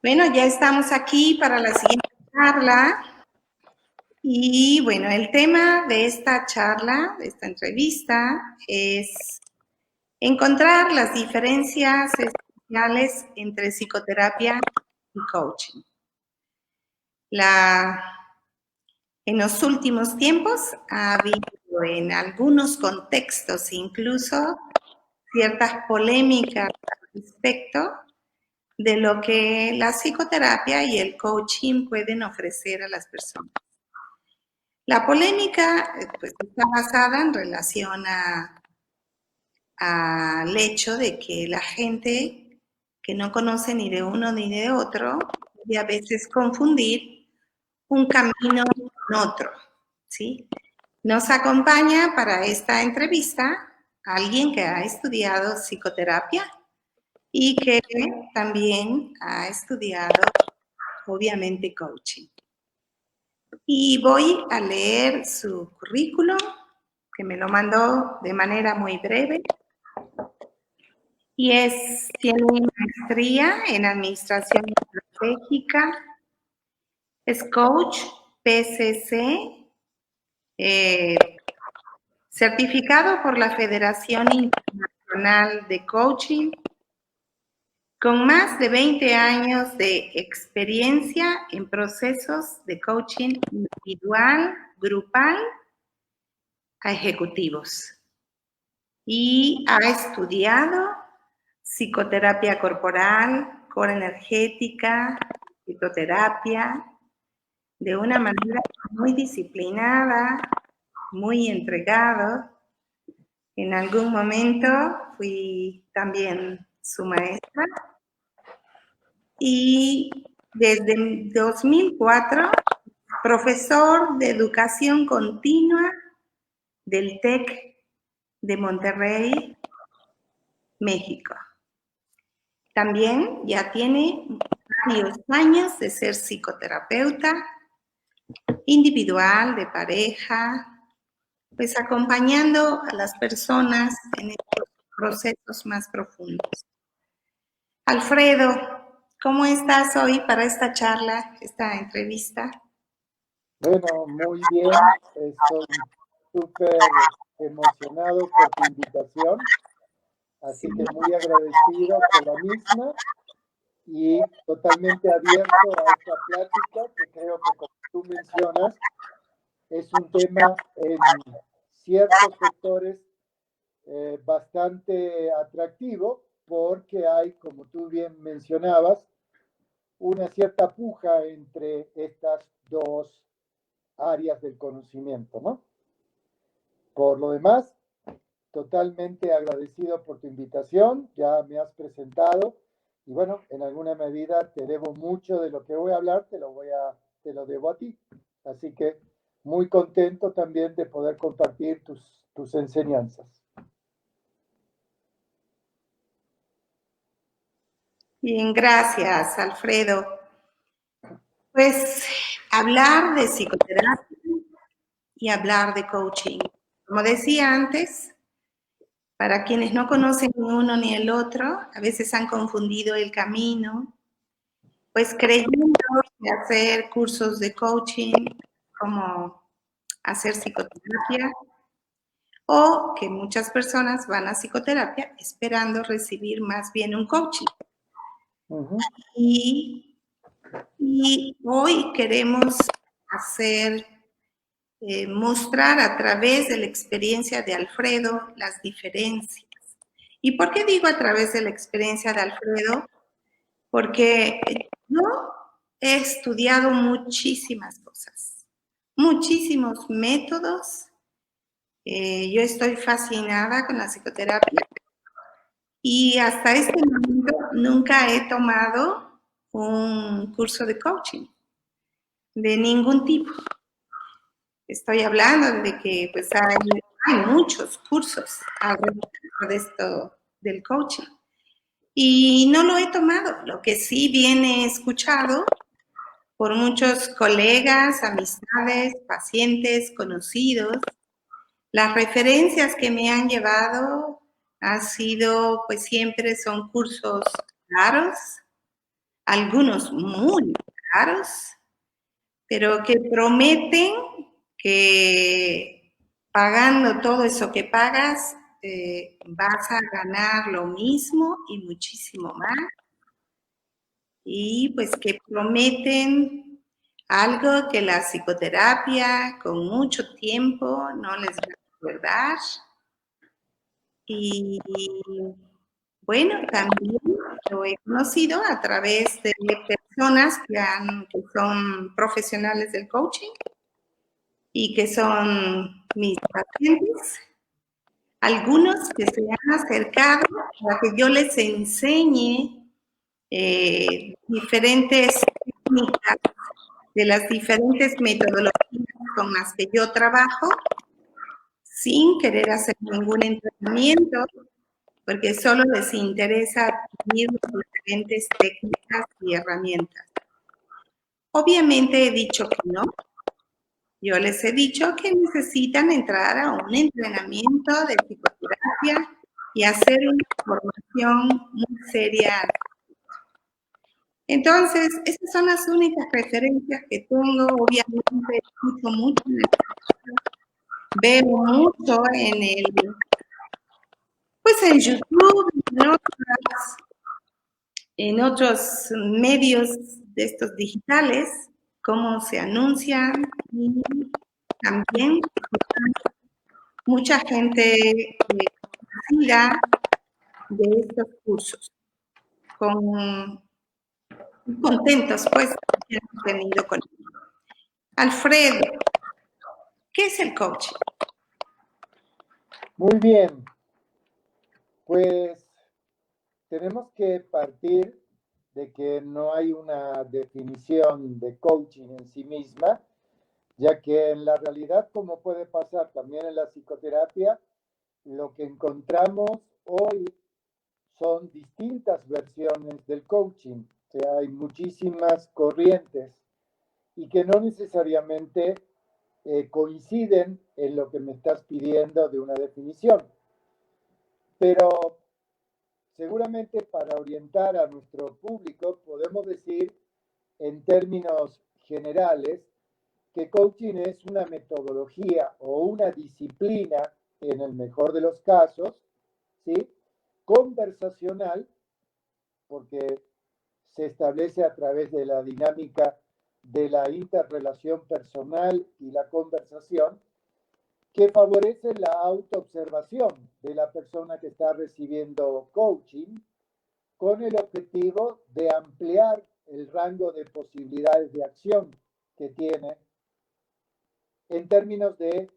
Bueno, ya estamos aquí para la siguiente charla. Y bueno, el tema de esta charla, de esta entrevista, es encontrar las diferencias esenciales entre psicoterapia y coaching. En los últimos tiempos ha habido en algunos contextos incluso ciertas polémicas al respecto de lo que la psicoterapia y el coaching pueden ofrecer a las personas. La polémica pues, está basada en relación al hecho de que la gente que no conoce ni de uno ni de otro puede a veces confundir un camino con otro, ¿sí? Nos acompaña para esta entrevista alguien que ha estudiado psicoterapia y que también ha estudiado, obviamente, coaching. Y voy a leer su currículum, que me lo mandó de manera muy breve. Y tiene maestría en Administración Estratégica, es coach PCC, certificado por la Federación Internacional de Coaching, con más de 20 años de experiencia en procesos de coaching individual, grupal, a ejecutivos. Y ha estudiado psicoterapia corporal, core energética, psicoterapia, de una manera muy disciplinada, muy entregado. En algún momento fui también su maestra. Y desde 2004, profesor de educación continua del TEC de Monterrey, México. También ya tiene varios años de ser psicoterapeuta individual, de pareja, pues acompañando a las personas en estos procesos más profundos. Alfredo, ¿cómo estás hoy para esta charla, esta entrevista? Bueno, muy bien, estoy súper emocionado por tu invitación, así que muy agradecido por la misma y totalmente abierto a esta plática que creo que, como tú mencionas, es un tema en ciertos sectores bastante atractivo porque hay, como tú bien mencionabas, una cierta puja entre estas dos áreas del conocimiento, ¿no? Por lo demás, totalmente agradecido por tu invitación, ya me has presentado y bueno, en alguna medida te debo mucho de lo que voy a hablar, te lo debo a ti. Así que muy contento también de poder compartir tus enseñanzas. Bien, gracias, Alfredo. Pues hablar de psicoterapia y hablar de coaching. Como decía antes, para quienes no conocen ni uno ni el otro, a veces han confundido el camino, pues creyendo que hacer cursos de coaching como hacer psicoterapia, o que muchas personas van a psicoterapia esperando recibir más bien un coaching. Y hoy queremos mostrar a través de la experiencia de Alfredo las diferencias. ¿Y por qué digo a través de la experiencia de Alfredo? Porque yo he estudiado muchísimas cosas, muchísimos métodos. Yo estoy fascinada con la psicoterapia y hasta este momento nunca he tomado un curso de coaching de ningún tipo. Estoy hablando de que pues hay muchos cursos alrededor de esto del coaching y no lo he tomado. Lo que sí bien he escuchado por muchos colegas, amistades, pacientes, conocidos, las referencias que me han llevado han sido, pues siempre son cursos caros, algunos muy caros, pero que prometen que pagando todo eso que pagas, vas a ganar lo mismo y muchísimo más. Y pues que prometen algo que la psicoterapia con mucho tiempo no les va a poder dar. Y bueno, también lo he conocido a través de personas que son profesionales del coaching y que son mis pacientes. Algunos que se han acercado para que yo les enseñe diferentes técnicas de las diferentes metodologías con las que yo trabajo, sin querer hacer ningún entrenamiento, porque solo les interesa adquirir diferentes técnicas y herramientas. Obviamente he dicho que no. Yo les he dicho que necesitan entrar a un entrenamiento de psicoterapia y hacer una formación muy seria. Entonces, esas son las únicas referencias que tengo. Obviamente, escucho mucho, veo mucho pues en YouTube, en otros medios de estos digitales, cómo se anuncian y también mucha gente conocida de estos cursos, contentos pues que hemos tenido con él. Alfredo, ¿qué es el coaching? Muy bien, pues tenemos que partir de que no hay una definición de coaching en sí misma, ya que en la realidad, como puede pasar también en la psicoterapia, lo que encontramos hoy son distintas versiones del coaching. O sea, hay muchísimas corrientes y que no necesariamente coinciden en lo que me estás pidiendo de una definición. Pero seguramente para orientar a nuestro público podemos decir en términos generales que coaching es una metodología o una disciplina, en el mejor de los casos, ¿sí? Conversacional, porque se establece a través de la dinámica de la interrelación personal y la conversación, que favorece la autoobservación de la persona que está recibiendo coaching con el objetivo de ampliar el rango de posibilidades de acción que tiene en términos de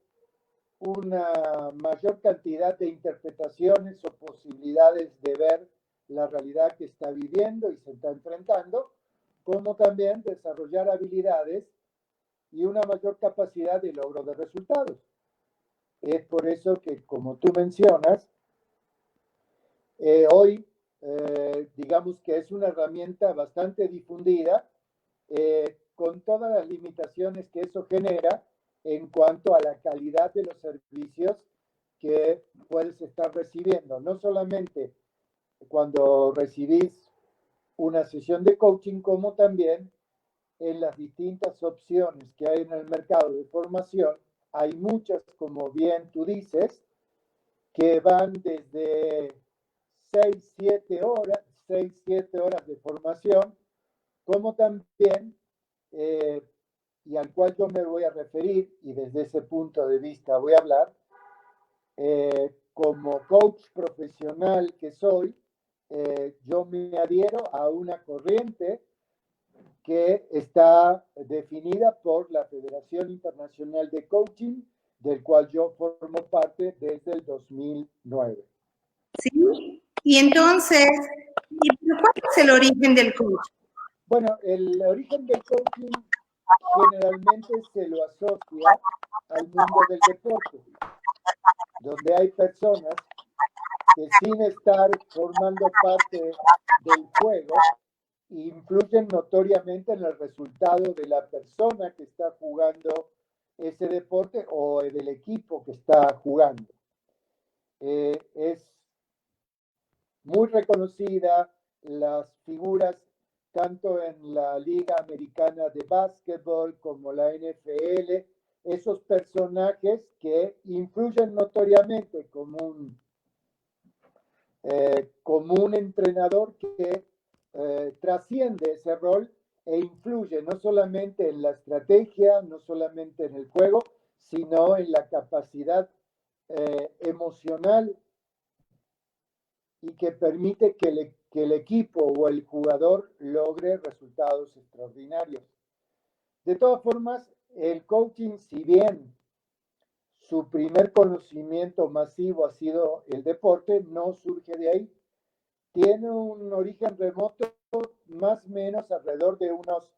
una mayor cantidad de interpretaciones o posibilidades de ver la realidad que está viviendo y se está enfrentando, como también desarrollar habilidades y una mayor capacidad de logro de resultados. Es por eso que, como tú mencionas, hoy digamos que es una herramienta bastante difundida, con todas las limitaciones que eso genera en cuanto a la calidad de los servicios que puedes estar recibiendo. No solamente cuando recibís una sesión de coaching, como también en las distintas opciones que hay en el mercado de formación. Hay muchas, como bien tú dices, que van desde 6, 7 horas de formación, como también, y al cual yo me voy a referir, y desde ese punto de vista voy a hablar, como coach profesional que soy, yo me adhiero a una corriente que está definida por la Federación Internacional de Coaching, del cual yo formo parte desde el 2009. ¿Sí? Y entonces, ¿cuál es el origen del coaching? Bueno, el origen del coaching generalmente se lo asocia al mundo del deporte, donde hay personas que sin estar formando parte del juego, influyen notoriamente en el resultado de la persona que está jugando ese deporte o del equipo que está jugando. Es muy reconocida las figuras tanto en la Liga Americana de Básquetbol como la NFL, esos personajes que influyen notoriamente como un entrenador que trasciende ese rol e influye no solamente en la estrategia, no solamente en el juego, sino en la capacidad emocional y que permite que el equipo o el jugador logre resultados extraordinarios. De todas formas, el coaching, si bien su primer conocimiento masivo ha sido el deporte, no surge de ahí. Tiene un origen remoto, más o menos alrededor de unos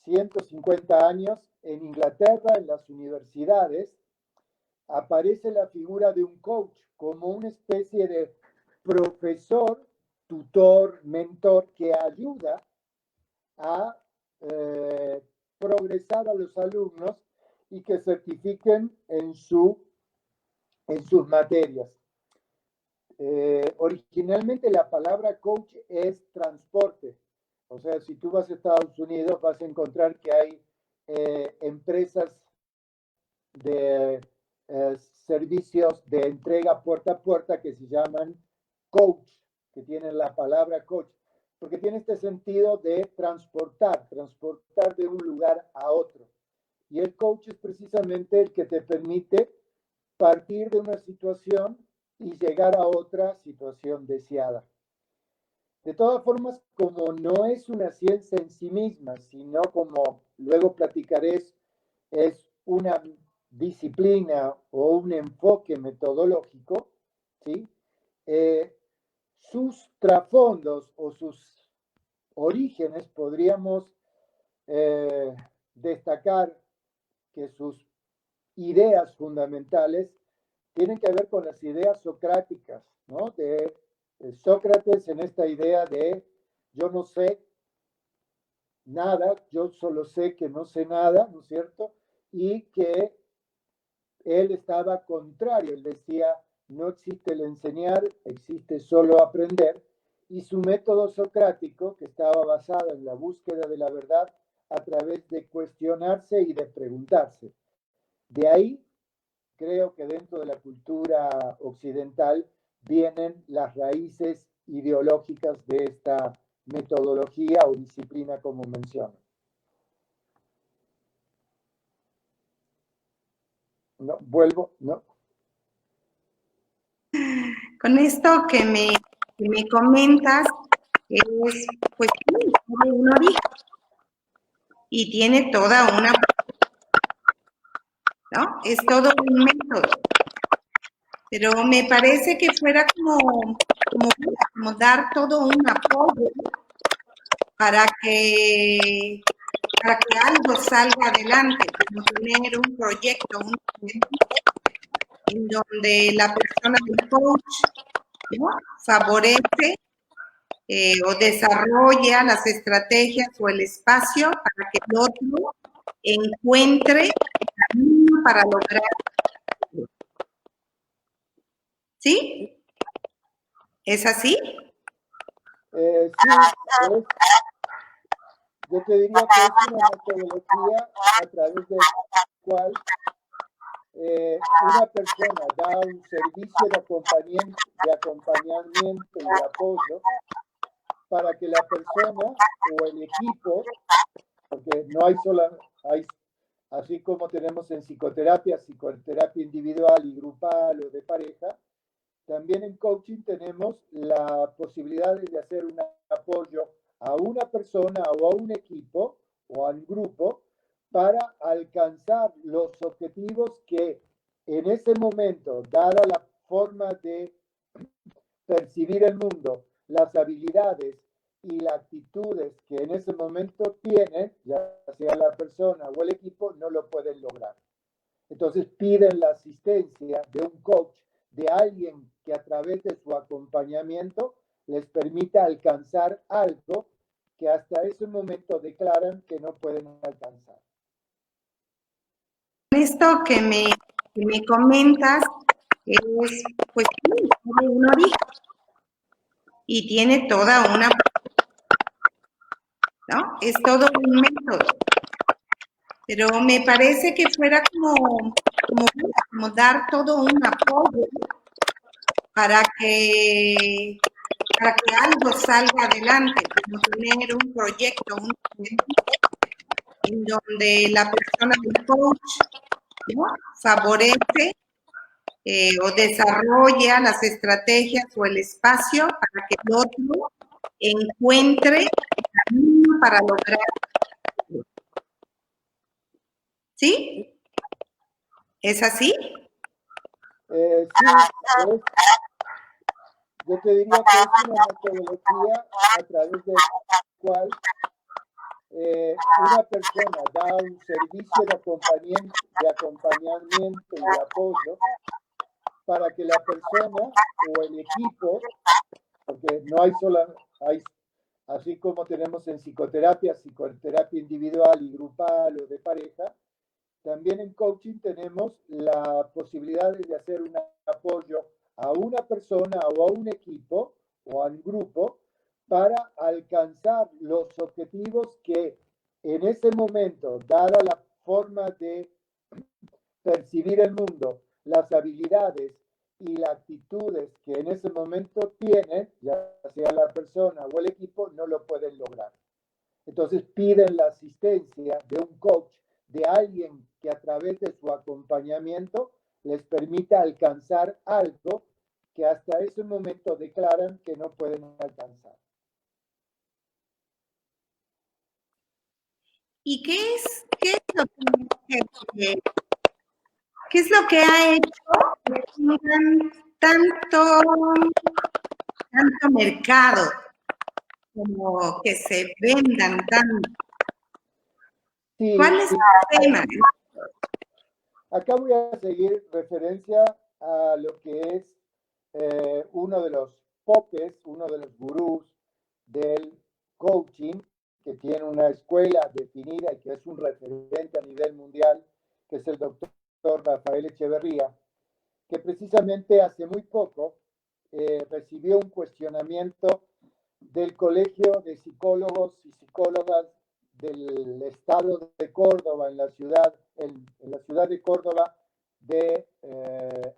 150 años. En Inglaterra, en las universidades, aparece la figura de un coach como una especie de profesor, tutor, mentor que ayuda a progresar a los alumnos y que certifiquen en sus materias. Originalmente la palabra coach es transporte. O sea, si tú vas a Estados Unidos vas a encontrar que hay empresas de servicios de entrega puerta a puerta que se llaman coach, que tienen la palabra coach, porque tiene este sentido de transportar de un lugar a otro. Y el coach es precisamente el que te permite partir de una situación y llegar a otra situación deseada. De todas formas, como no es una ciencia en sí misma, sino como luego platicaré, es una disciplina o un enfoque metodológico, ¿sí? Sus trasfondos o sus orígenes podríamos destacar que sus ideas fundamentales tienen que ver con las ideas socráticas, ¿no? De Sócrates en esta idea de yo no sé nada, yo solo sé que no sé nada, ¿no es cierto? Y que él estaba contrario, él decía, no existe el enseñar, existe solo aprender, y su método socrático, que estaba basado en la búsqueda de la verdad a través de cuestionarse y de preguntarse. De ahí, creo que dentro de la cultura occidental vienen las raíces ideológicas de esta metodología o disciplina, como menciono. No, vuelvo, no. Con esto que me comentas, es pues un origen y tiene toda una, ¿no? Es todo un método. Pero me parece que fuera como dar todo un apoyo para que algo salga adelante, como tener un proyecto, en donde la persona del coach, ¿no?, favorece o desarrolla las estrategias o el espacio para que el otro encuentre el camino para lograr. ¿Sí? ¿Es así? Sí, yo te diría que es una metodología a través de la cual una persona da un servicio de acompañamiento y de apoyo para que la persona o el equipo, porque no hay así como tenemos en psicoterapia individual y grupal o de pareja, también en coaching tenemos la posibilidad de hacer un apoyo a una persona o a un equipo o a un grupo para alcanzar los objetivos que en ese momento, dada la forma de percibir el mundo, las habilidades y las actitudes que en ese momento tienen, ya sea la persona o el equipo, no lo pueden lograr. Entonces piden la asistencia de un coach, de alguien que a través de su acompañamiento les permita alcanzar algo que hasta ese momento declaran que no pueden alcanzar. Esto que me comentas es pues un origen y tiene toda una, ¿no? Es todo un método. Pero me parece que fuera como dar todo un apoyo para que algo salga adelante, como tener un proyecto en donde la persona del coach, ¿no?, favorece o desarrolla las estrategias o el espacio para que el otro encuentre el camino para lograr. ¿Sí? ¿Es así? Sí, yo te diría que es una metodología a través de la cual una persona da un servicio de acompañamiento y de apoyo para que la persona o el equipo, porque no hay sola, así como tenemos en psicoterapia individual y grupal o de pareja, también en coaching tenemos la posibilidad de hacer un apoyo a una persona o a un equipo o a un grupo para alcanzar los objetivos que en ese momento, dada la forma de percibir el mundo, las habilidades y las actitudes que en ese momento tienen, ya sea la persona o el equipo, no lo pueden lograr. Entonces piden la asistencia de un coach, de alguien que a través de su acompañamiento les permita alcanzar algo que hasta ese momento declaran que no pueden alcanzar. ¿Y qué es lo que ha hecho que tengan tanto mercado, como que se vendan tanto? Sí, ¿Cuál es el tema? acá voy a seguir referencia a lo que es uno de los popes, uno de los gurús del coaching, que tiene una escuela definida y que es un referente a nivel mundial, que es el doctor Rafael Echeverría, que precisamente hace muy poco recibió un cuestionamiento del Colegio de Psicólogos y Psicólogas del estado de Córdoba, en la ciudad de Córdoba de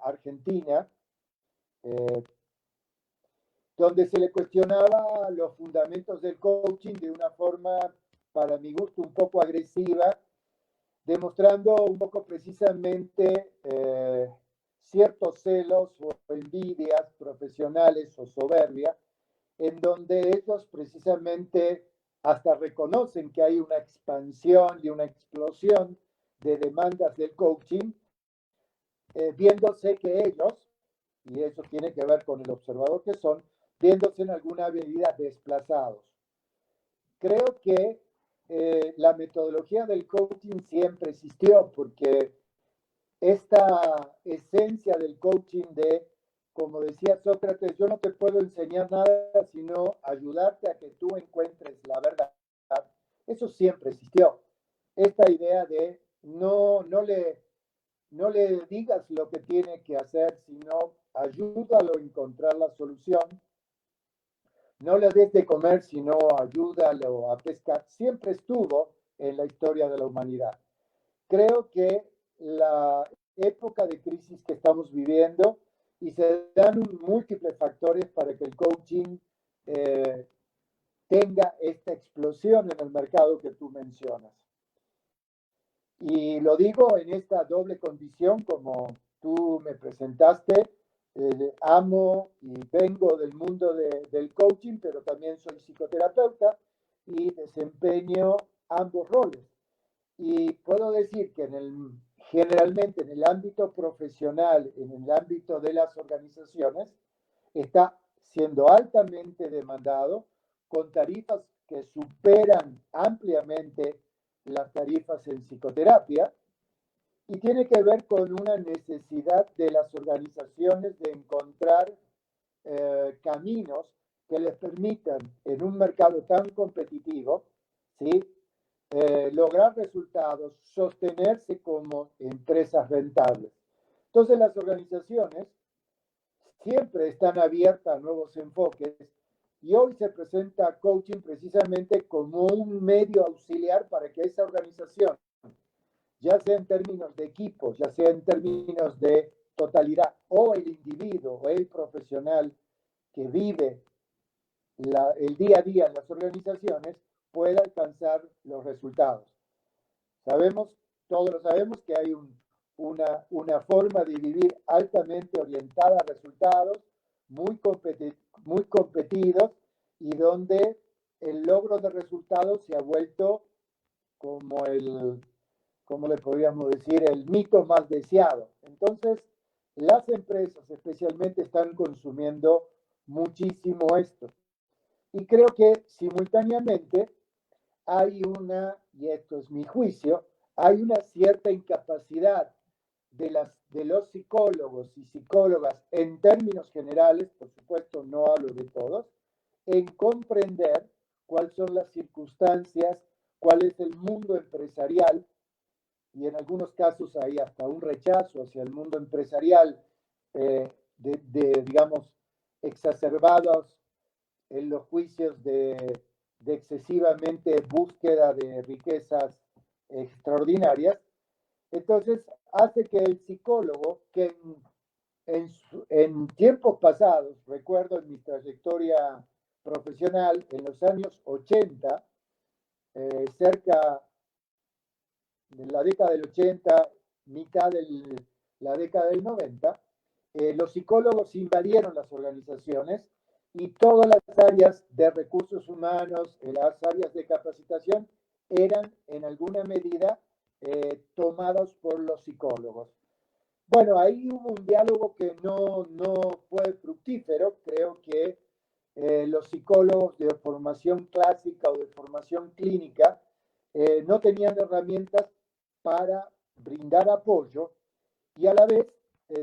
Argentina, eh, donde se le cuestionaba los fundamentos del coaching de una forma, para mi gusto, un poco agresiva, demostrando un poco precisamente ciertos celos o envidias profesionales o soberbia, en donde ellos precisamente hasta reconocen que hay una expansión y una explosión de demandas del coaching, viéndose que ellos, y eso tiene que ver con el observador que son, viéndose en alguna medida desplazados. Creo que la metodología del coaching siempre existió, porque esta esencia del coaching de, como decía Sócrates, yo no te puedo enseñar nada, sino ayudarte a que tú encuentres la verdad. Eso siempre existió. Esta idea de no le digas lo que tiene que hacer, sino ayúdalo a encontrar la solución. No le des de comer, sino ayúdalo a pescar. Siempre estuvo en la historia de la humanidad. Creo que la época de crisis que estamos viviendo, y se dan múltiples factores para que el coaching tenga esta explosión en el mercado que tú mencionas. Y lo digo en esta doble condición, como tú me presentaste, amo y vengo del mundo del coaching, pero también soy psicoterapeuta y desempeño ambos roles. Y puedo decir que generalmente en el ámbito profesional, en el ámbito de las organizaciones, está siendo altamente demandado con tarifas que superan ampliamente las tarifas en psicoterapia, y tiene que ver con una necesidad de las organizaciones de encontrar caminos que les permitan en un mercado tan competitivo, ¿sí?, lograr resultados, sostenerse como empresas rentables. Entonces las organizaciones siempre están abiertas a nuevos enfoques, Y hoy se presenta coaching precisamente como un medio auxiliar para que esa organización, ya sea en términos de equipos, ya sea en términos de totalidad, o el individuo o el profesional que vive el día a día en las organizaciones, pueda alcanzar los resultados. Sabemos, todos lo sabemos, que hay una forma de vivir altamente orientada a resultados, muy competidos, y donde el logro de resultados se ha vuelto como ¿cómo le podríamos decir?, el mito más deseado. Entonces, las empresas especialmente están consumiendo muchísimo esto. Y creo que simultáneamente hay y esto es mi juicio, hay una cierta incapacidad de los psicólogos y psicólogas en términos generales, por supuesto no hablo de todos, en comprender cuáles son las circunstancias, cuál es el mundo empresarial, y en algunos casos hay hasta un rechazo hacia el mundo empresarial, digamos, exacerbados en los juicios de excesivamente búsqueda de riquezas extraordinarias. Entonces, hace que el psicólogo, que en tiempos pasados, recuerdo en mi trayectoria profesional, en los años 80, cerca de la década del 80, mitad de la década del 90, los psicólogos invadieron las organizaciones y todas las áreas de recursos humanos, las áreas de capacitación, eran en alguna medida tomadas por los psicólogos. Bueno, ahí hubo un diálogo que no fue fructífero. Creo que los psicólogos de formación clásica o de formación clínica no tenían herramientas para brindar apoyo, y a la vez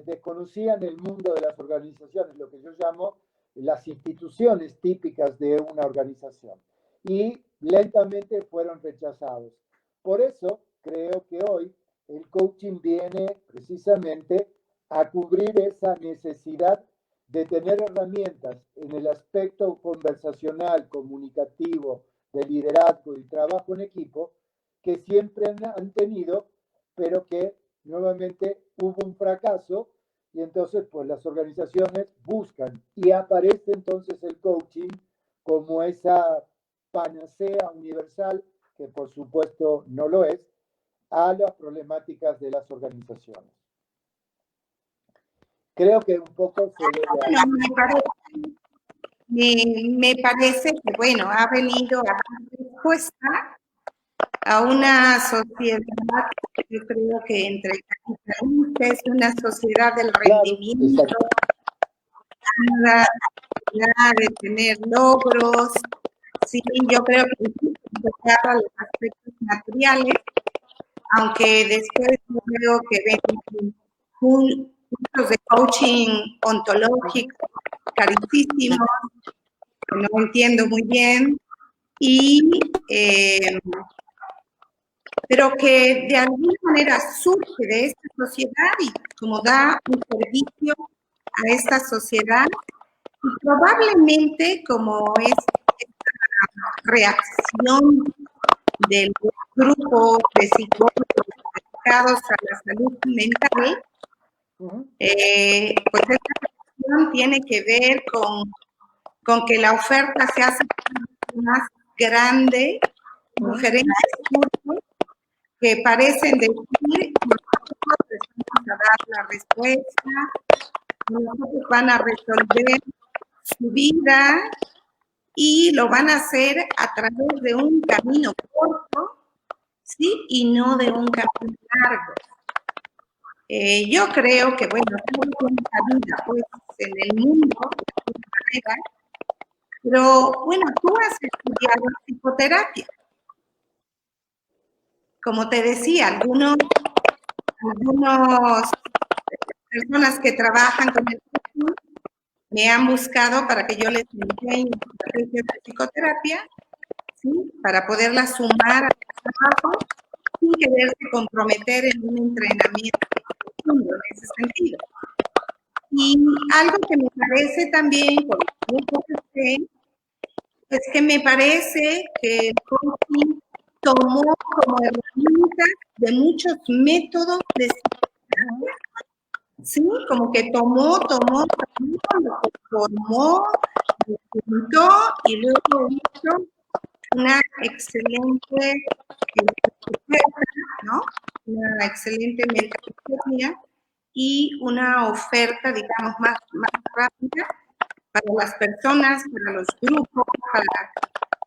desconocían el mundo de las organizaciones, lo que yo llamo las instituciones típicas de una organización, y lentamente fueron rechazados. Por eso creo que hoy el coaching viene precisamente a cubrir esa necesidad de tener herramientas en el aspecto conversacional, comunicativo, de liderazgo y trabajo en equipo, que siempre han tenido, pero que nuevamente hubo un fracaso, y entonces pues las organizaciones buscan, y aparece entonces el coaching como esa panacea universal, que por supuesto no lo es, a las problemáticas de las organizaciones. Creo que un poco se debe a... Me parece que, bueno, ha venido a dar respuesta a una sociedad, yo creo que entre capitalistas, una sociedad del rendimiento, de tener logros. Sí, yo creo que a los aspectos materiales, aunque después veo que ven cursos de coaching ontológico carísimos, que no entiendo muy bien, pero que de alguna manera surge de esta sociedad y como da un servicio a esta sociedad, y probablemente como es esta reacción del grupo de psicólogos dedicados a la salud mental, pues esta reacción tiene que ver con que la oferta se hace más grande, diferentes cursos que parecen decir, nosotros les vamos a dar la respuesta, nosotros van a resolver su vida y lo van a hacer a través de un camino corto, ¿sí? Y no de un camino largo. Yo creo que, bueno, todo tiene cabida, pues, en el mundo, de alguna manera, pero, bueno, tú has estudiado psicoterapia. Como te decía, algunas personas que trabajan con el coaching me han buscado para que yo les enseñe estrategias de psicoterapia, ¿sí? Para poderlas sumar a su trabajo sin quererse comprometer en un entrenamiento profundo en ese sentido. Y algo que me parece también, por mucho que sé, Es que me parece que el coaching tomó como herramientas de muchos métodos de psicoterapia. Sí, como que tomó, lo formó, lo juntó y luego hizo una excelente oferta, ¿no? Una excelente metodología y una oferta, digamos, más rápida para las personas, para los grupos, para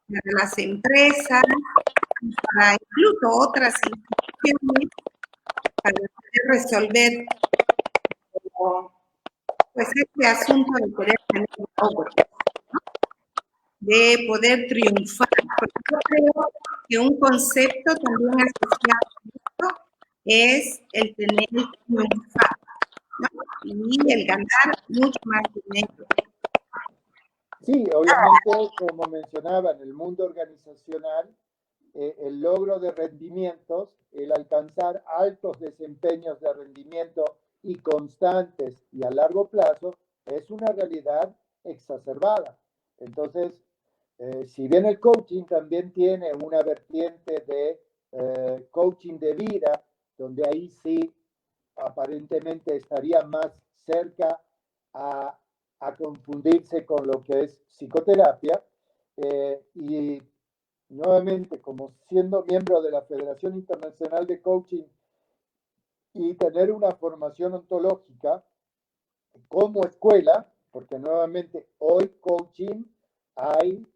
las empresas, para incluso otras instituciones, para poder resolver pues este asunto de querer tener logros, de poder triunfar, porque yo creo que un concepto también asociado a esto es el tener triunfar, ¿no? Y el ganar mucho más dinero. Sí, obviamente, como mencionaba, en el mundo organizacional, el logro de rendimientos, el alcanzar altos desempeños de rendimiento y constantes y a largo plazo, es una realidad exacerbada. Entonces, si bien el coaching también tiene una vertiente de coaching de vida, donde ahí sí aparentemente estaría más cerca a, a confundirse con lo que es psicoterapia, y nuevamente, como siendo miembro de la Federación Internacional de Coaching y tener una formación ontológica como escuela, porque nuevamente hoy coaching hay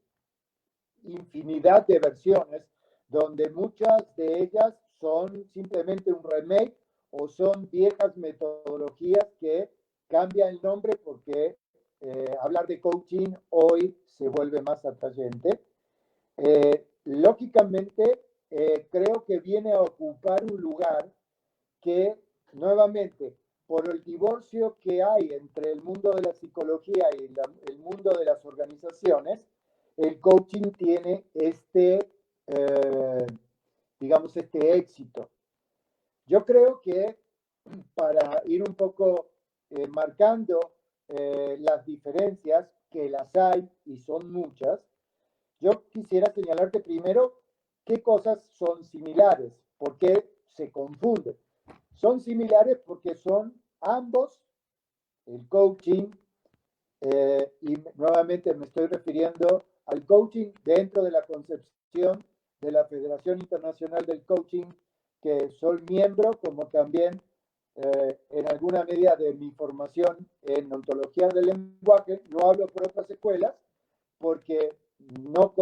infinidad de versiones, donde muchas de ellas son simplemente un remake o son viejas metodologías que cambian el nombre porque hablar de coaching hoy se vuelve más atrayente. Lógicamente, creo que viene a ocupar un lugar que, nuevamente, por el divorcio que hay entre el mundo de la psicología y el mundo de las organizaciones, el coaching tiene digamos, este éxito. Yo creo que para ir un poco marcando las diferencias, que las hay y son muchas, yo quisiera señalarte primero qué cosas son similares, por qué se confunden. Son similares porque son ambos, el coaching, y nuevamente me estoy refiriendo al coaching dentro de la concepción de la Federación Internacional del Coaching, que soy miembro, como también en alguna medida de mi formación en ontología del lenguaje. No hablo por otras escuelas porque no,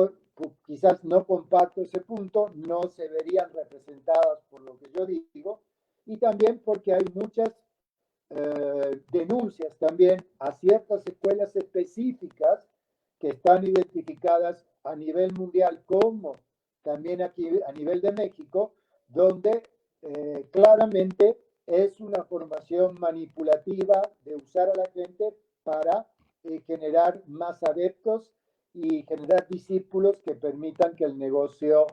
quizás no comparto ese punto, no se verían representadas por lo que yo digo, y también porque hay muchas denuncias también a ciertas escuelas específicas que están identificadas a nivel mundial como también aquí a nivel de México, donde claramente es una formación manipulativa de usar a la gente para generar más adeptos y generar discípulos que permitan que el negocio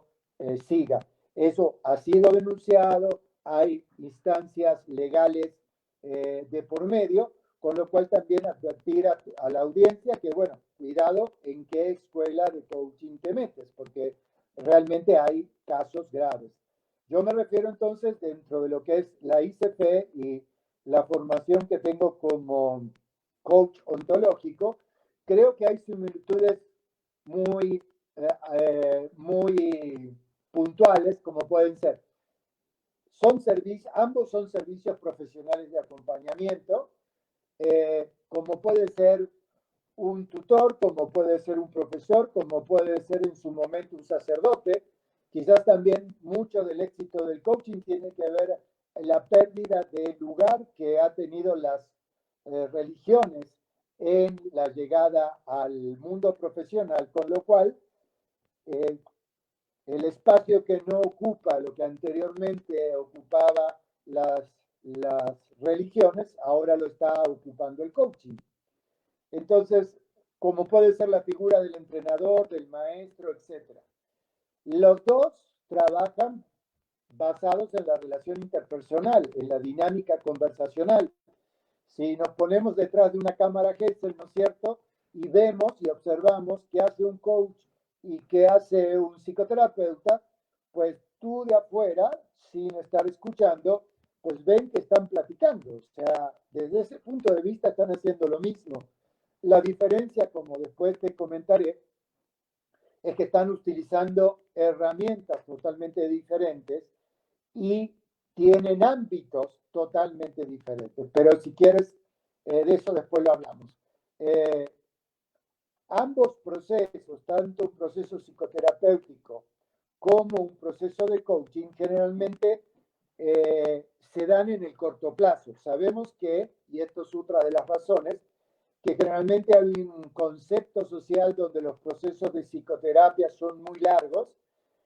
siga. Eso ha sido denunciado, hay instancias legales de por medio, con lo cual también advertir a la audiencia que, bueno, cuidado en qué escuela de coaching te metes, porque realmente hay casos graves. Yo me refiero entonces dentro de lo que es la ICP y la formación que tengo como coach ontológico, creo que hay similitudes muy puntuales, como pueden ser ambos son servicios profesionales de acompañamiento, como puede ser un tutor, como puede ser un profesor, como puede ser en su momento un sacerdote. Quizás también mucho del éxito del coaching tiene que ver la pérdida de lugar que ha tenido las religiones en la llegada al mundo profesional, con lo cual eh, el espacio que no ocupa lo que anteriormente ocupaba las religiones, ahora lo está ocupando el coaching. Entonces, como puede ser la figura del entrenador, del maestro, etc. Los dos trabajan basados en la relación interpersonal, en la dinámica conversacional. Si nos ponemos detrás de una cámara Gesell, ¿no es cierto? Y vemos y observamos qué hace un coach y qué hace un psicoterapeuta, pues tú de afuera, sin estar escuchando, pues ven que están platicando. O sea, desde ese punto de vista están haciendo lo mismo. La diferencia, como después te comentaré, es que están utilizando herramientas totalmente diferentes y tienen ámbitos totalmente diferentes. Pero si quieres, de eso después lo hablamos. Ambos procesos, tanto un proceso psicoterapéutico como un proceso de coaching, generalmente se dan en el corto plazo. Sabemos que, y esto es otra de las razones, que generalmente hay un concepto social donde los procesos de psicoterapia son muy largos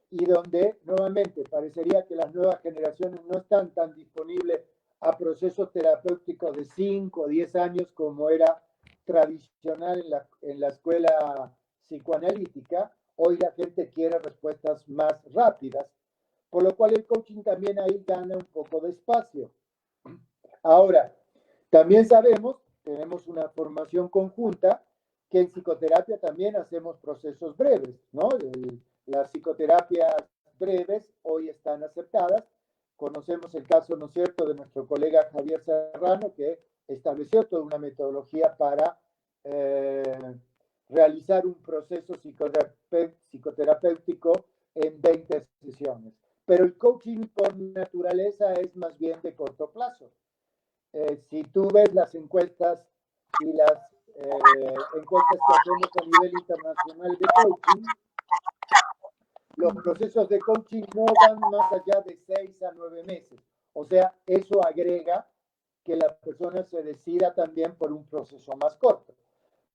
y donde nuevamente parecería que las nuevas generaciones no están tan disponibles a procesos terapéuticos de 5 o 10 años como era tradicional en la escuela psicoanalítica. Hoy la gente quiere respuestas más rápidas, por lo cual el coaching también ahí gana un poco de espacio. Ahora, también sabemos, tenemos una formación conjunta, que en psicoterapia también hacemos procesos breves, ¿no? Las psicoterapias breves hoy están aceptadas. Conocemos el caso, ¿no es cierto?, de nuestro colega Javier Serrano, que estableció toda una metodología para realizar un proceso psicoterapéutico en 20 sesiones. Pero el coaching por naturaleza es más bien de corto plazo. Si tú ves las encuestas y las encuestas que hacemos a nivel internacional de coaching, los procesos de coaching no van más allá de 6 a 9 meses. O sea, eso agrega que la persona se decida también por un proceso más corto.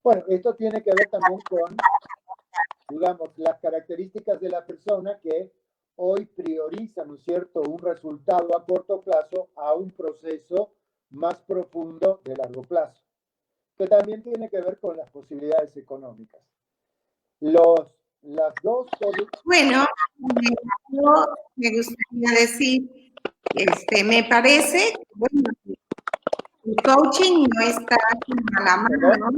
Bueno, esto tiene que ver también con, digamos, las características de la persona que hoy prioriza, ¿no es cierto?, un resultado a corto plazo a un proceso más profundo de largo plazo, que también tiene que ver con las posibilidades económicas. Las dos... Bueno, yo me gustaría decir, me parece, bueno, el coaching no está a la mano, ¿no?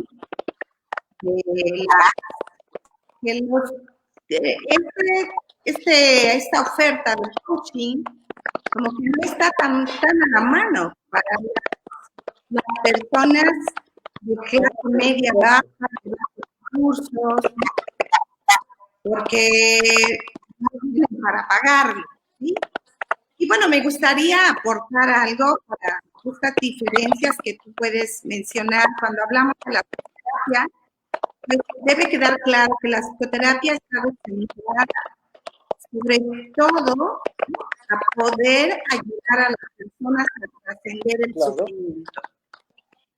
Esta oferta de coaching como que no está tan a la mano para las personas de clase media baja, de recursos, porque no tienen para pagarlo, ¿sí? Y bueno, me gustaría aportar algo para estas diferencias que tú puedes mencionar cuando hablamos de la psicoterapia. Debe quedar claro que la psicoterapia está destinada sobre todo a poder ayudar a las personas a trascender el sufrimiento,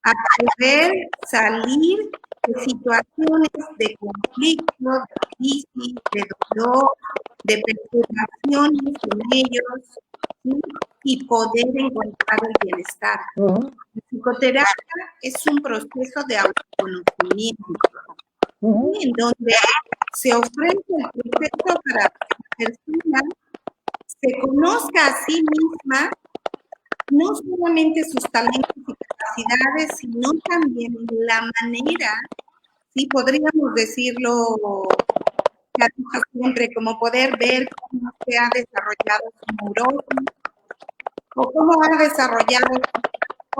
a poder salir de situaciones de conflicto, de crisis, de dolor, de perturbaciones en ellos, ¿sí? Y poder encontrar el bienestar. La psicoterapia es un proceso de autoconocimiento, en donde se ofrece el proceso para que la persona se conozca a sí misma, no solamente sus talentos y capacidades, sino también la manera, sí, podríamos decirlo siempre, como poder ver cómo se ha desarrollado su neurosis, o cómo ha desarrollado su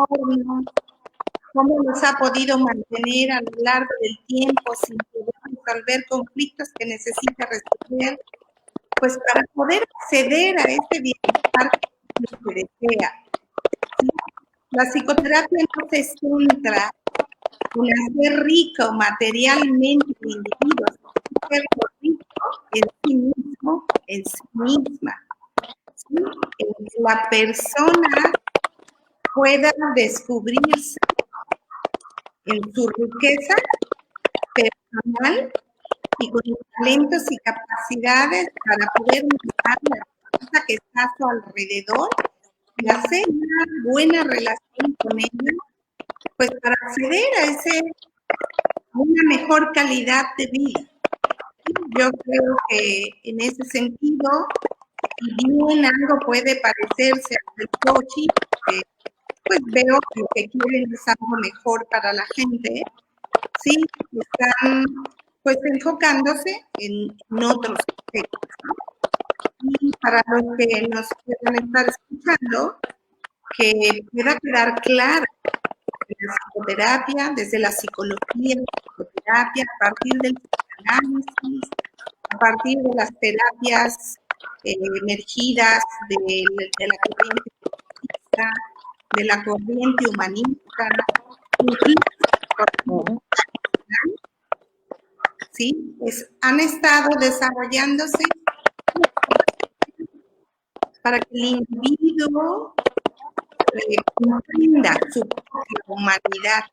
entorno, cómo los ha podido mantener a lo largo del tiempo sin poder resolver conflictos que necesita resolver, pues para poder acceder a este bienestar que se desea. ¿Sí? La psicoterapia no se centra en hacer rico materialmente el individuo, sino hacer rico en sí mismo, en sí misma. ¿Sí? En que la persona pueda descubrirse en su riqueza personal y con los talentos y capacidades para poder mejorar la persona que está a su alrededor y hacer una buena relación con ella, pues para acceder a una mejor calidad de vida. Yo creo que en ese sentido, si bien algo puede parecerse al coaching, pues veo que lo que quieren es algo mejor para la gente. Sí, están pues enfocándose en otros aspectos, ¿no? Y para los que nos quieran estar escuchando, que pueda quedar claro que la psicoterapia, desde la psicología, la psicoterapia, a partir del psicoanálisis, a partir de las terapias emergidas de la corriente humanista, de la corriente humanista, incluso ¿sí? Pues han estado desarrollándose para que el individuo comprenda su propia humanidad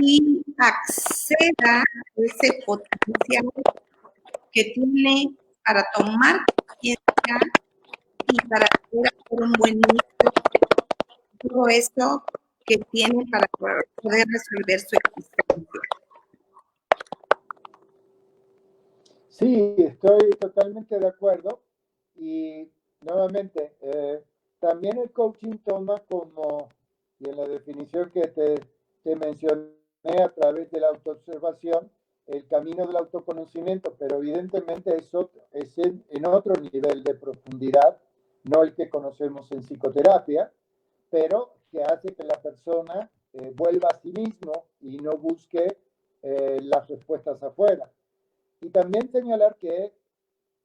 y acceda a ese potencial que tiene para tomar conciencia y para poder hacer un buen uso de todo eso que tiene para poder resolver su existencia. Sí, estoy totalmente de acuerdo y nuevamente, también el coaching toma como, y en la definición que te mencioné a través de la autoobservación, el camino del autoconocimiento, pero evidentemente es en otro nivel de profundidad, no el que conocemos en psicoterapia, pero que hace que la persona vuelva a sí mismo y no busque las respuestas afuera. Y también señalar que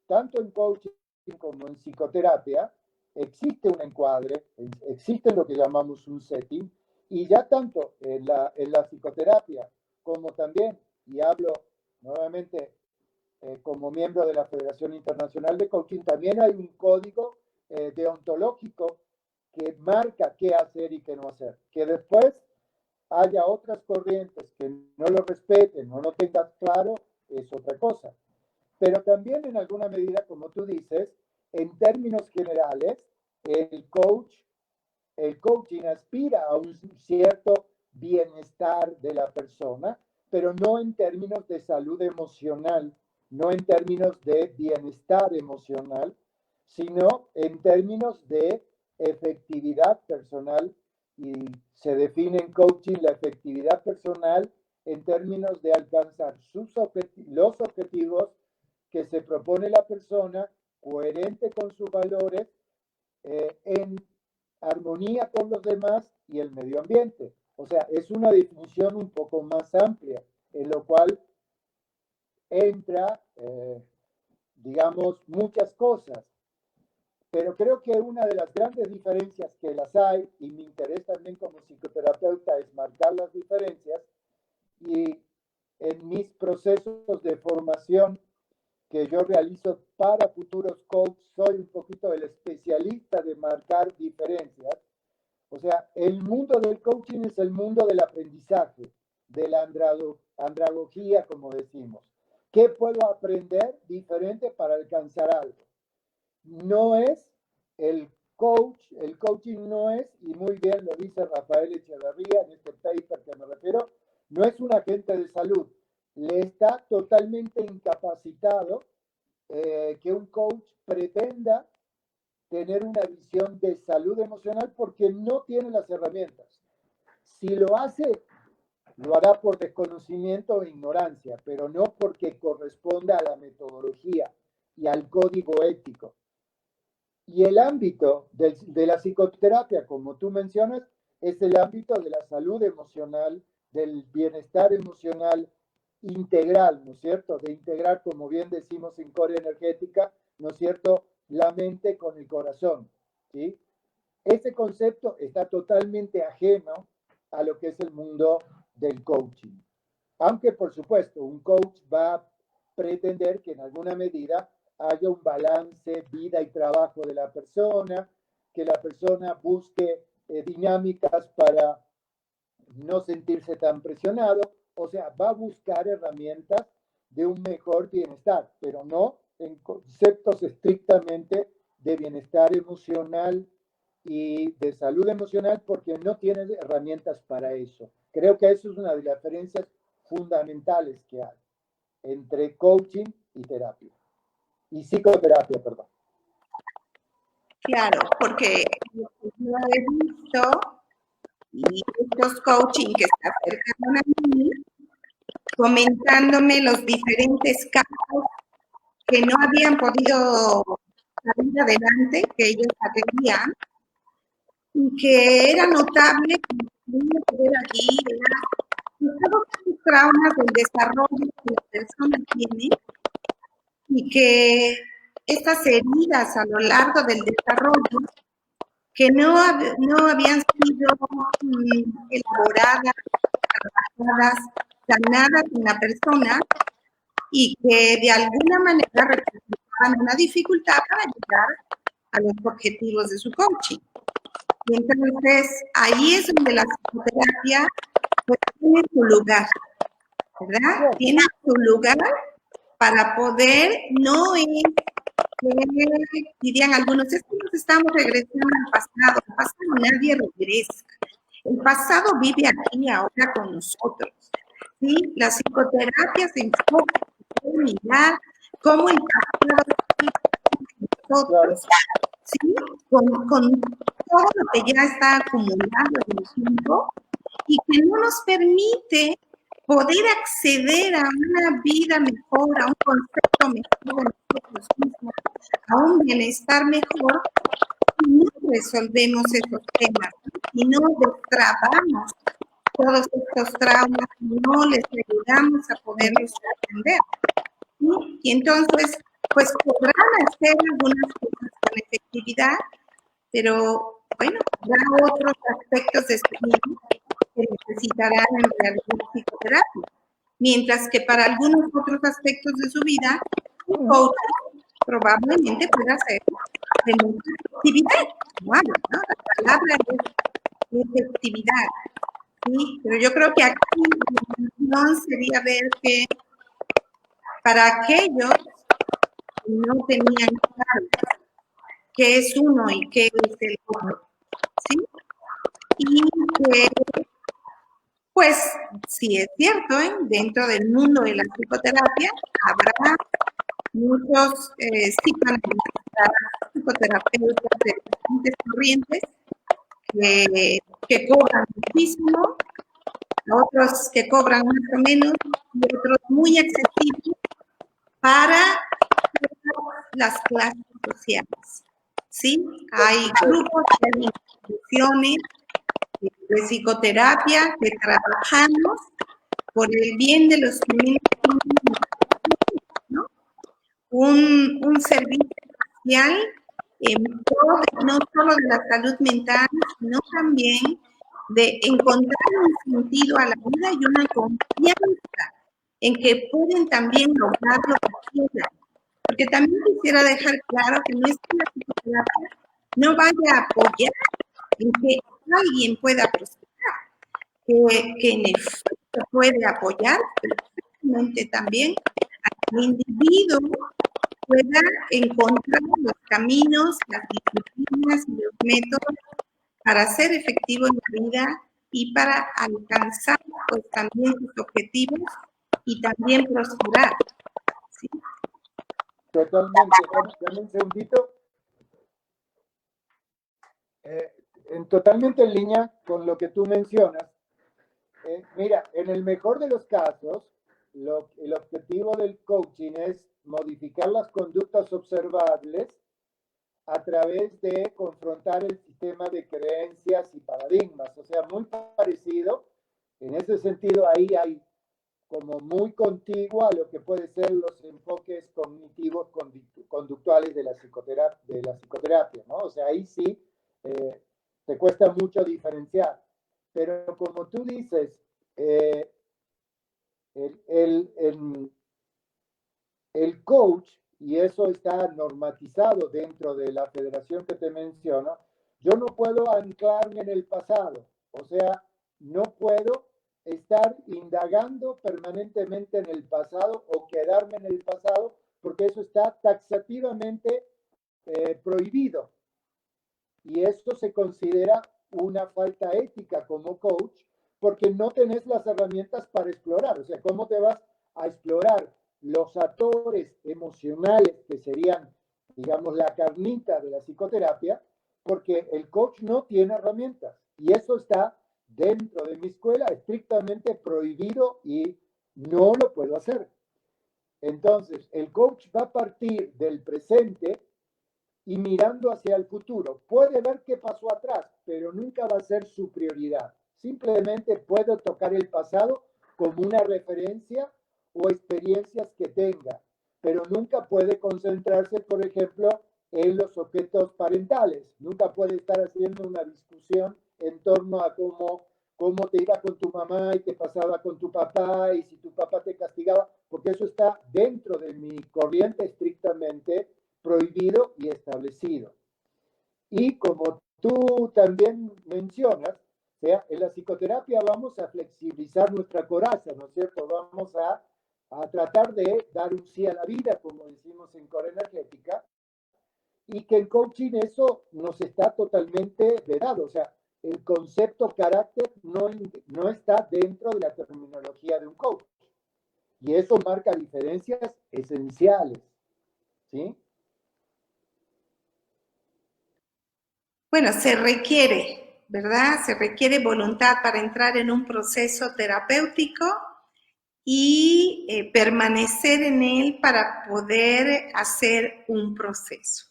tanto en coaching como en psicoterapia existe un encuadre, existe lo que llamamos un setting, y ya tanto en la psicoterapia como también, y hablo nuevamente como miembro de la Federación Internacional de Coaching, también hay un código deontológico que marca qué hacer y qué no hacer. Que después haya otras corrientes que no lo respeten o no tengan claro, es otra cosa. Pero también en alguna medida, como tú dices, en términos generales, el coaching aspira a un cierto bienestar de la persona, pero no en términos de salud emocional, no en términos de bienestar emocional, sino en términos de efectividad personal. Y se define en coaching la efectividad personal en términos de alcanzar los objetivos que se propone la persona, coherente con sus valores, en armonía con los demás y el medio ambiente. O sea, es una definición un poco más amplia, en lo cual entra, digamos, muchas cosas. Pero creo que una de las grandes diferencias que las hay, y mi interés también como psicoterapeuta es marcar las diferencias, y en mis procesos de formación que yo realizo para futuros coaches, soy un poquito el especialista de marcar diferencias. O sea, el mundo del coaching es el mundo del aprendizaje, de la andragogía, como decimos. ¿Qué puedo aprender diferente para alcanzar algo? No es el coaching no es, y muy bien lo dice Rafael Echeverría en este paper que me refiero, no es un agente de salud. Le está totalmente incapacitado que un coach pretenda tener una visión de salud emocional porque no tiene las herramientas. Si lo hace, lo hará por desconocimiento o ignorancia, pero no porque corresponda a la metodología y al código ético. Y el ámbito de la psicoterapia, como tú mencionas, es el ámbito de la salud emocional, del bienestar emocional integral, ¿no es cierto? De integrar, como bien decimos en Core Energética, ¿no es cierto? La mente con el corazón, ¿sí? Ese concepto está totalmente ajeno a lo que es el mundo del coaching. Aunque, por supuesto, un coach va a pretender que en alguna medida haya un balance vida y trabajo de la persona, que la persona busque dinámicas para no sentirse tan presionado, o sea, va a buscar herramientas de un mejor bienestar, pero no en conceptos estrictamente de bienestar emocional y de salud emocional porque no tiene herramientas para eso. Creo que eso es una de las diferencias fundamentales que hay entre coaching y terapia. Y psicoterapia, perdón. Claro, porque yo he visto y estos coaching que se acercan a mí, comentándome los diferentes casos que no habían podido salir adelante, que ellos atendían, y que era notable que ver allí todos los traumas del desarrollo que la persona tiene y que estas heridas a lo largo del desarrollo que no habían sido elaboradas, trabajadas, sanadas en la persona y que de alguna manera representaban una dificultad para llegar a los objetivos de su coaching. Y entonces ahí es donde la psicoterapia pues, tiene su lugar, ¿verdad? Tiene su lugar para poder, no es que dirían algunos, es que nos estamos regresando al pasado. El pasado nadie regresa. El pasado vive aquí, ahora con nosotros. ¿Sí? La psicoterapia se enfoca en mirar cómo el pasado nosotros, ¿sí? Con todo lo que ya está acumulado en el tiempo y que no nos permite poder acceder a una vida mejor, a un concepto mejor de nosotros mismos, a un bienestar mejor, si no resolvemos esos temas, si no destrabamos todos estos traumas, si no les ayudamos a poderlos atender. ¿Sí? Y entonces, pues podrán hacer algunas cosas con efectividad, pero bueno, habrá otros aspectos de su vida que necesitarán en realidad psicoterapia. Mientras que para algunos otros aspectos de su vida, un coach probablemente pueda ser de mucha efectividad. Bueno, ¿no? La palabra es efectividad. ¿Sí? Pero yo creo que aquí la intención sería ver que para aquellos que no tenían claro qué es uno y qué es el otro, ¿sí? Y que, pues, sí es cierto, ¿eh? Dentro del mundo de la psicoterapia habrá muchos psicoanalistas, psicoterapeutas de diferentes corrientes que cobran muchísimo, otros que cobran más o menos y otros muy accesibles para las clases sociales. ¿Sí? Hay grupos, hay instituciones de psicoterapia que trabajamos por el bien de los que menos tienen, ¿no? Un servicio social en pro no solo de la salud mental, sino también de encontrar un sentido a la vida y una confianza en que pueden también lograr lo que quieran. Porque también quisiera dejar claro que no es que la psicoterapia no vaya a apoyar en que alguien pueda prosperar, que en efecto puede apoyar perfectamente también al individuo pueda encontrar los caminos, las disciplinas y los métodos para ser efectivo en la vida y para alcanzar pues también sus objetivos y también prosperar. ¿Sí? Totalmente. Dame un segundito. Totalmente en línea con lo que tú mencionas. Mira, en el mejor de los casos, el objetivo del coaching es modificar las conductas observables a través de confrontar el sistema de creencias y paradigmas. O sea, muy parecido. En ese sentido, ahí hay como muy contiguo a lo que pueden ser los enfoques cognitivos conductuales de la psicoterapia, ¿no? O sea, ahí sí te cuesta mucho diferenciar. Pero como tú dices, el coach, y eso está normatizado dentro de la federación que te menciono, yo no puedo anclarme en el pasado, o sea, no puedo estar indagando permanentemente en el pasado o quedarme en el pasado, porque eso está taxativamente prohibido. Y esto se considera una falta ética como coach, porque no tenés las herramientas para explorar. O sea, ¿cómo te vas a explorar los actores emocionales que serían, digamos, la carnita de la psicoterapia? Porque el coach no tiene herramientas. Y eso está dentro de mi escuela estrictamente prohibido y no lo puedo hacer. Entonces, el coach va a partir del presente y mirando hacia el futuro. Puede ver qué pasó atrás, pero nunca va a ser su prioridad. Simplemente puede tocar el pasado como una referencia o experiencias que tenga, pero nunca puede concentrarse, por ejemplo, en los objetos parentales. Nunca puede estar haciendo una discusión en torno a cómo te iba con tu mamá y qué pasaba con tu papá y si tu papá te castigaba, porque eso está dentro de mi corriente estrictamente prohibido y establecido. Y como tú también mencionas, o sea, en la psicoterapia vamos a flexibilizar nuestra coraza, ¿no es cierto? Vamos a tratar de dar un sí a la vida, como decimos en Core Energética, y que en coaching eso nos está totalmente vedado, o sea, el concepto carácter no está dentro de la terminología de un coach. Y eso marca diferencias esenciales, ¿sí? Bueno, se requiere, ¿verdad? Se requiere voluntad para entrar en un proceso terapéutico y permanecer en él para poder hacer un proceso,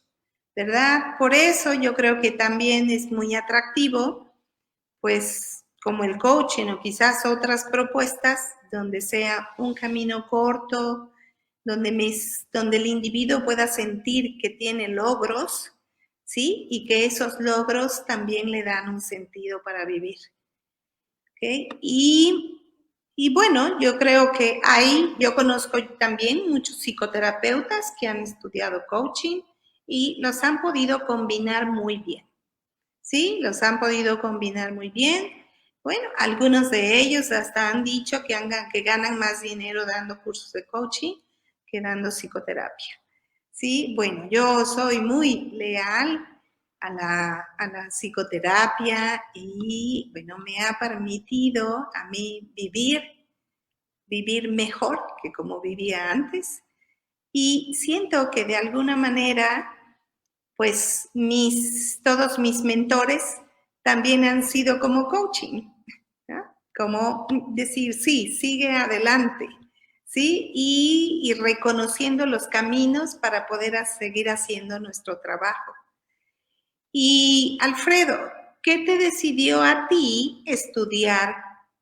¿verdad? Por eso yo creo que también es muy atractivo, pues como el coaching o quizás otras propuestas donde sea un camino corto, donde el individuo pueda sentir que tiene logros, ¿sí? Y que esos logros también le dan un sentido para vivir. ¿Okay? Y bueno, yo creo que yo conozco también muchos psicoterapeutas que han estudiado coaching y los han podido combinar muy bien. ¿Sí? Los han podido combinar muy bien. Bueno, algunos de ellos hasta han dicho que ganan más dinero dando cursos de coaching que dando psicoterapia. Sí, bueno, yo soy muy leal a la psicoterapia y, bueno, me ha permitido a mí vivir mejor que como vivía antes. Y siento que de alguna manera, pues todos mis mentores también han sido como coaching, ¿no? Como decir, sí, sigue adelante, ¿sí? Y reconociendo los caminos para poder seguir haciendo nuestro trabajo. Y Alfredo, ¿qué te decidió a ti estudiar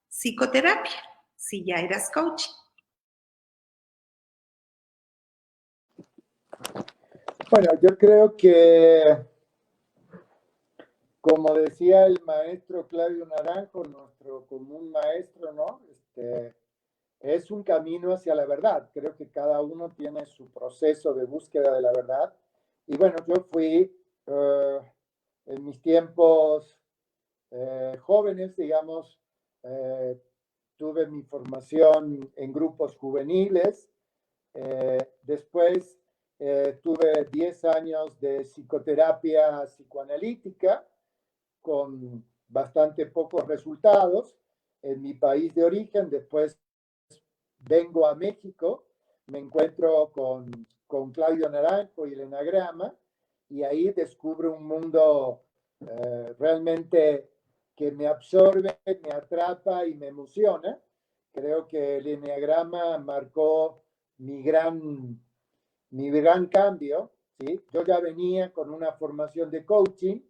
psicoterapia si ya eras coach? Bueno, yo creo que, como decía el maestro Claudio Naranjo, nuestro común maestro, ¿no? Es un camino hacia la verdad. Creo que cada uno tiene su proceso de búsqueda de la verdad. Y bueno, yo fui en mis tiempos jóvenes, digamos, tuve mi formación en grupos juveniles. Después tuve 10 años de psicoterapia psicoanalítica con bastante pocos resultados en mi país de origen. Después vengo a México, me encuentro con Claudio Naranjo y el enagrama, y ahí descubro un mundo realmente que me absorbe, me atrapa y me emociona. Creo que el enagrama marcó mi gran cambio, ¿sí? Yo ya venía con una formación de coaching,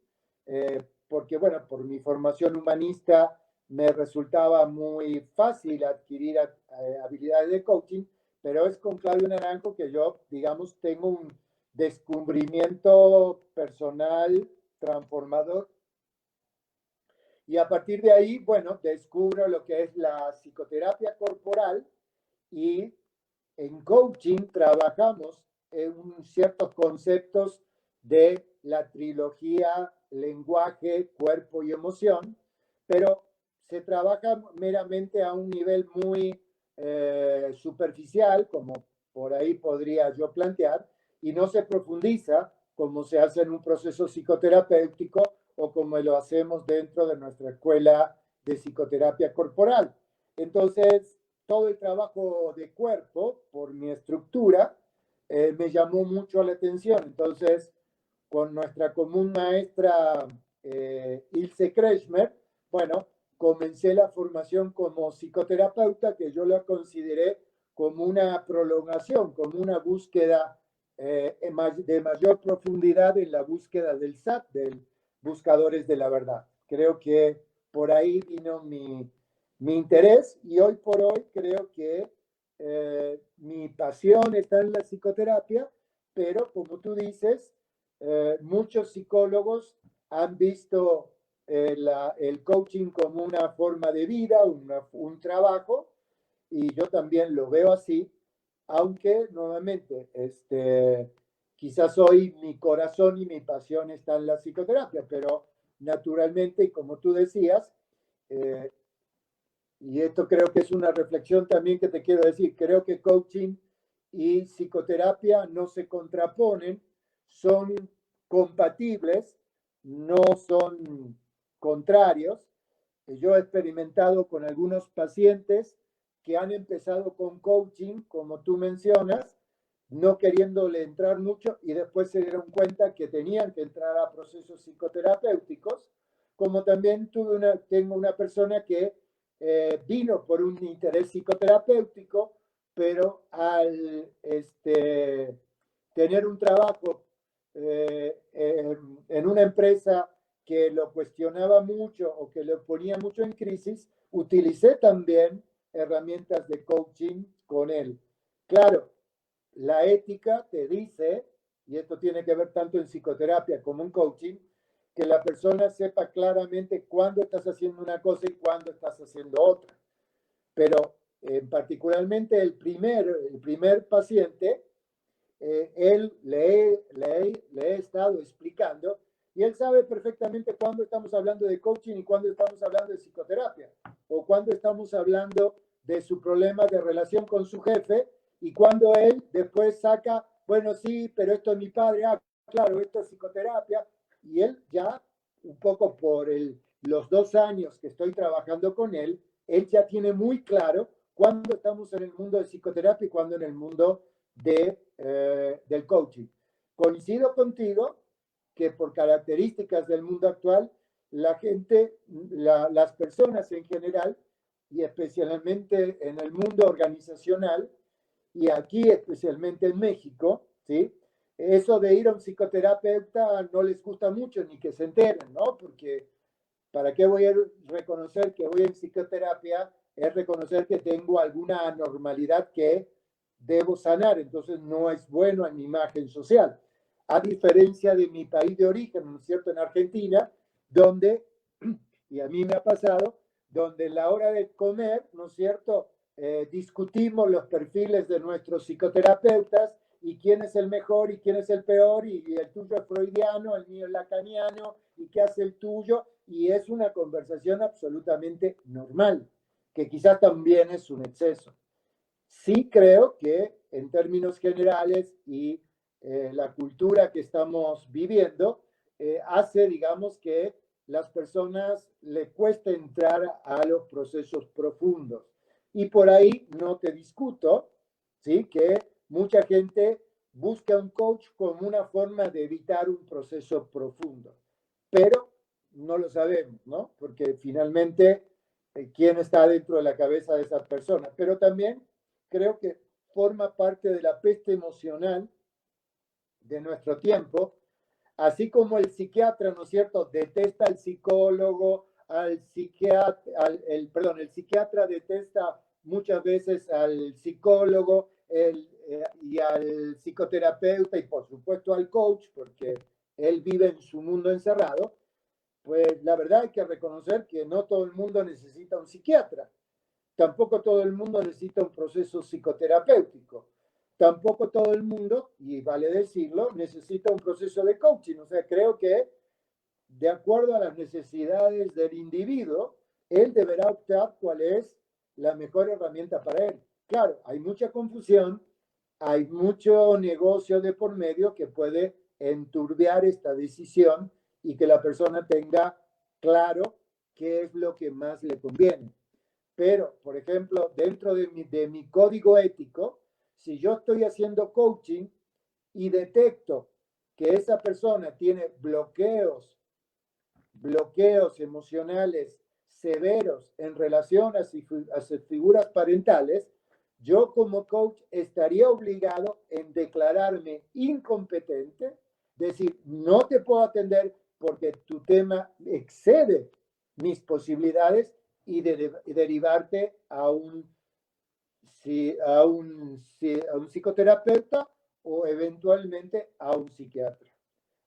porque, bueno, por mi formación humanista me resultaba muy fácil adquirir habilidades de coaching, pero es con Claudio Naranjo que yo, digamos, tengo un descubrimiento personal transformador. Y a partir de ahí, bueno, descubro lo que es la psicoterapia corporal y en coaching trabajamos en ciertos conceptos de la trilogía lenguaje, cuerpo y emoción, pero se trabaja meramente a un nivel muy superficial, como por ahí podría yo plantear, y no se profundiza como se hace en un proceso psicoterapéutico o como lo hacemos dentro de nuestra escuela de psicoterapia corporal. Entonces, todo el trabajo de cuerpo, por mi estructura, me llamó mucho la atención. Entonces, con nuestra común maestra Ilse Kretschmer, bueno, comencé la formación como psicoterapeuta, que yo la consideré como una prolongación, como una búsqueda de mayor profundidad en la búsqueda del SAT, del Buscadores de la Verdad. Creo que por ahí vino mi interés y hoy por hoy creo que mi pasión está en la psicoterapia, pero como tú dices, muchos psicólogos han visto el coaching como una forma de vida, un trabajo, y yo también lo veo así, aunque nuevamente, quizás hoy mi corazón y mi pasión está en la psicoterapia, pero naturalmente, y como tú decías, eh, y esto creo que es una reflexión también que te quiero decir, creo que coaching y psicoterapia no se contraponen, son compatibles, no son contrarios. Yo he experimentado con algunos pacientes que han empezado con coaching, como tú mencionas, no queriéndole entrar mucho y después se dieron cuenta que tenían que entrar a procesos psicoterapéuticos, como también tengo una persona que vino por un interés psicoterapéutico, pero al tener un trabajo en una empresa que lo cuestionaba mucho o que lo ponía mucho en crisis, utilicé también herramientas de coaching con él. Claro, la ética te dice, y esto tiene que ver tanto en psicoterapia como en coaching, que la persona sepa claramente cuándo estás haciendo una cosa y cuándo estás haciendo otra. Pero particularmente el primer paciente, él le he estado explicando y él sabe perfectamente cuándo estamos hablando de coaching y cuándo estamos hablando de psicoterapia o cuándo estamos hablando de su problema de relación con su jefe y cuando él después saca, bueno, sí, pero esto es mi padre, ah, claro, esto es psicoterapia y él ya un poco por los 2 años que estoy trabajando con él ya tiene muy claro cuándo estamos en el mundo de psicoterapia y cuándo en el mundo del coaching. Coincido contigo que por características del mundo actual, la gente, las personas en general, y especialmente en el mundo organizacional, y aquí especialmente en México, ¿sí? Eso de ir a un psicoterapeuta no les gusta mucho ni que se enteren, ¿no? Porque ¿para qué voy a reconocer que voy en psicoterapia? Es reconocer que tengo alguna anormalidad que debo sanar, entonces no es bueno en mi imagen social. A diferencia de mi país de origen, ¿no es cierto?, en Argentina, donde, y a mí me ha pasado, donde en la hora de comer, ¿no es cierto?, discutimos los perfiles de nuestros psicoterapeutas y quién es el mejor y quién es el peor, y el tuyo es freudiano, el mío es lacaniano, y qué hace el tuyo, y es una conversación absolutamente normal, que quizás también es un exceso. Sí creo que en términos generales y la cultura que estamos viviendo hace, digamos, que las personas le cuesta entrar a los procesos profundos. Y por ahí no te discuto, ¿sí? Que mucha gente busca un coach como una forma de evitar un proceso profundo. Pero no lo sabemos, ¿no? Porque finalmente, ¿quién está dentro de la cabeza de esa persona? Pero también creo que forma parte de la peste emocional de nuestro tiempo, así como el psiquiatra, ¿no es cierto?, detesta al psicólogo, al psiquiatra, el psiquiatra detesta muchas veces al psicólogo y al psicoterapeuta y por supuesto al coach, porque él vive en su mundo encerrado, pues la verdad hay que reconocer que no todo el mundo necesita un psiquiatra. Tampoco todo el mundo necesita un proceso psicoterapéutico. Tampoco todo el mundo, y vale decirlo, necesita un proceso de coaching. O sea, creo que de acuerdo a las necesidades del individuo, él deberá optar cuál es la mejor herramienta para él. Claro, hay mucha confusión, hay mucho negocio de por medio que puede enturbiar esta decisión y que la persona tenga claro qué es lo que más le conviene. Pero, por ejemplo, dentro de mi código ético, si yo estoy haciendo coaching y detecto que esa persona tiene bloqueos emocionales severos en relación a sus figuras parentales, yo como coach estaría obligado en declararme incompetente, decir, no te puedo atender porque tu tema excede mis posibilidades y derivarte a un psicoterapeuta o eventualmente a un psiquiatra.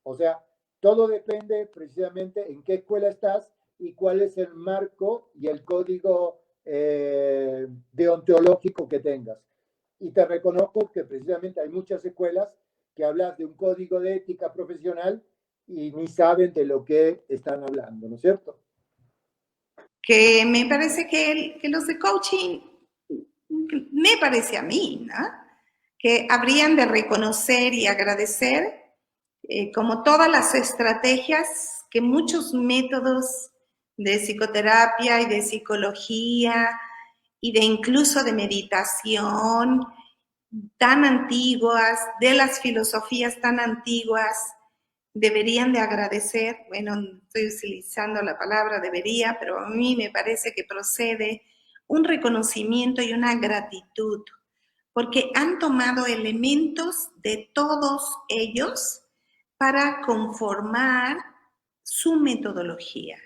O sea, todo depende precisamente en qué escuela estás y cuál es el marco y el código deontológico que tengas. Y te reconozco que precisamente hay muchas escuelas que hablan de un código de ética profesional y ni saben de lo que están hablando, ¿no es cierto? Que me parece que los de coaching, me parece a mí, ¿no? Que habrían de reconocer y agradecer como todas las estrategias que muchos métodos de psicoterapia y de psicología y de incluso de meditación tan antiguas, de las filosofías tan antiguas, deberían de agradecer, bueno, estoy utilizando la palabra debería, pero a mí me parece que procede un reconocimiento y una gratitud, porque han tomado elementos de todos ellos para conformar su metodología.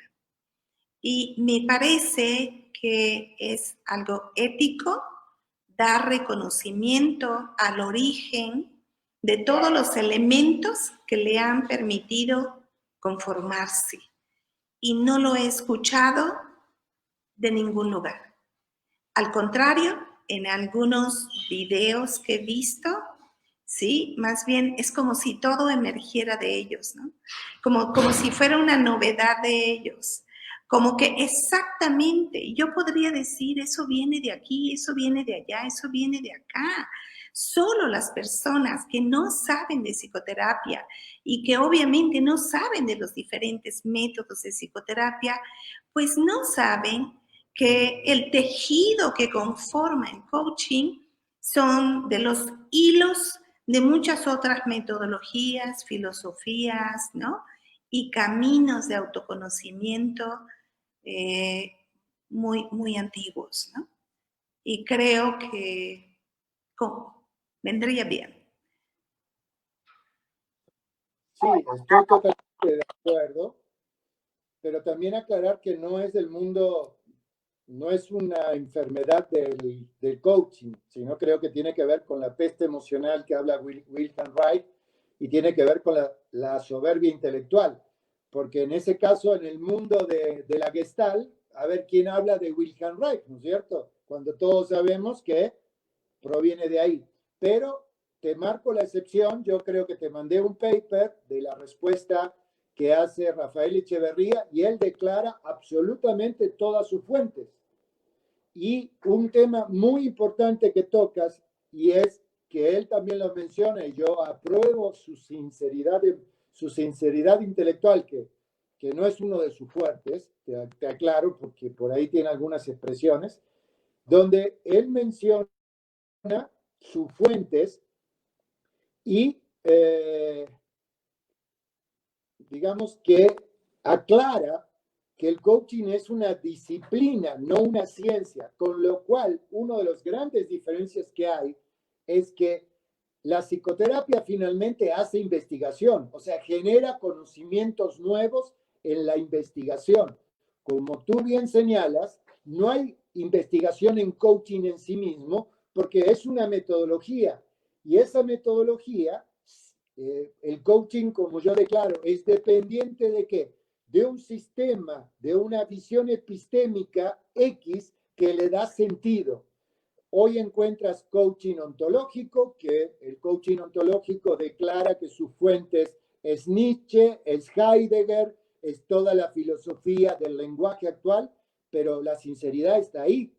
Y me parece que es algo ético dar reconocimiento al origen de todos los elementos que le han permitido conformarse. Y no lo he escuchado de ningún lugar. Al contrario, en algunos videos que he visto, sí, más bien es como si todo emergiera de ellos, ¿no? Como si fuera una novedad de ellos. Como que exactamente, yo podría decir, eso viene de aquí, eso viene de allá, eso viene de acá. Solo las personas que no saben de psicoterapia y que obviamente no saben de los diferentes métodos de psicoterapia, pues no saben que el tejido que conforma el coaching son de los hilos de muchas otras metodologías, filosofías, ¿no? Y caminos de autoconocimiento muy, muy antiguos, ¿no? Y creo que vendría bien. Sí, estoy totalmente de acuerdo, pero también aclarar que no es del mundo, no es una enfermedad del coaching, sino creo que tiene que ver con la peste emocional que habla Wilhelm Reich y tiene que ver con la soberbia intelectual, porque en ese caso, en el mundo de la Gestalt, a ver quién habla de Wilhelm Reich, ¿no es cierto? Cuando todos sabemos que proviene de ahí. Pero te marco la excepción, yo creo que te mandé un paper de la respuesta que hace Rafael Echeverría y él declara absolutamente todas sus fuentes. Y un tema muy importante que tocas, y es que él también lo menciona, y yo apruebo su sinceridad intelectual, que no es uno de sus fuertes, te aclaro, porque por ahí tiene algunas expresiones, donde él menciona sus fuentes y digamos que aclara que el coaching es una disciplina, no una ciencia, con lo cual una de las grandes diferencias que hay es que la psicoterapia finalmente hace investigación, o sea, genera conocimientos nuevos en la investigación. Como tú bien señalas, no hay investigación en coaching en sí mismo porque es una metodología y esa metodología el coaching, como yo declaro, es dependiente de qué? De un sistema, de una visión epistémica X que le da sentido. Hoy encuentras coaching ontológico, que el coaching ontológico declara que sus fuentes es Nietzsche, es Heidegger, es toda la filosofía del lenguaje actual, pero la sinceridad está ahí.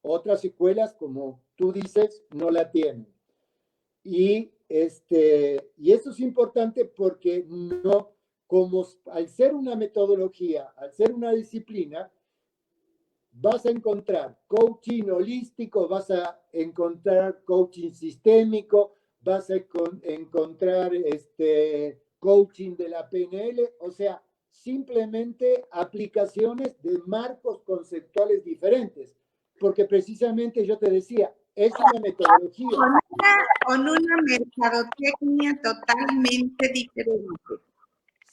Otras escuelas, como tú dices, no la tienen. Y eso es importante porque no, como al ser una metodología, al ser una disciplina, vas a encontrar coaching holístico, vas a encontrar coaching sistémico, vas a encontrar coaching de la PNL, o sea, simplemente aplicaciones de marcos conceptuales diferentes, porque precisamente yo te decía, es una metodología. Con una mercadotecnia totalmente diferente.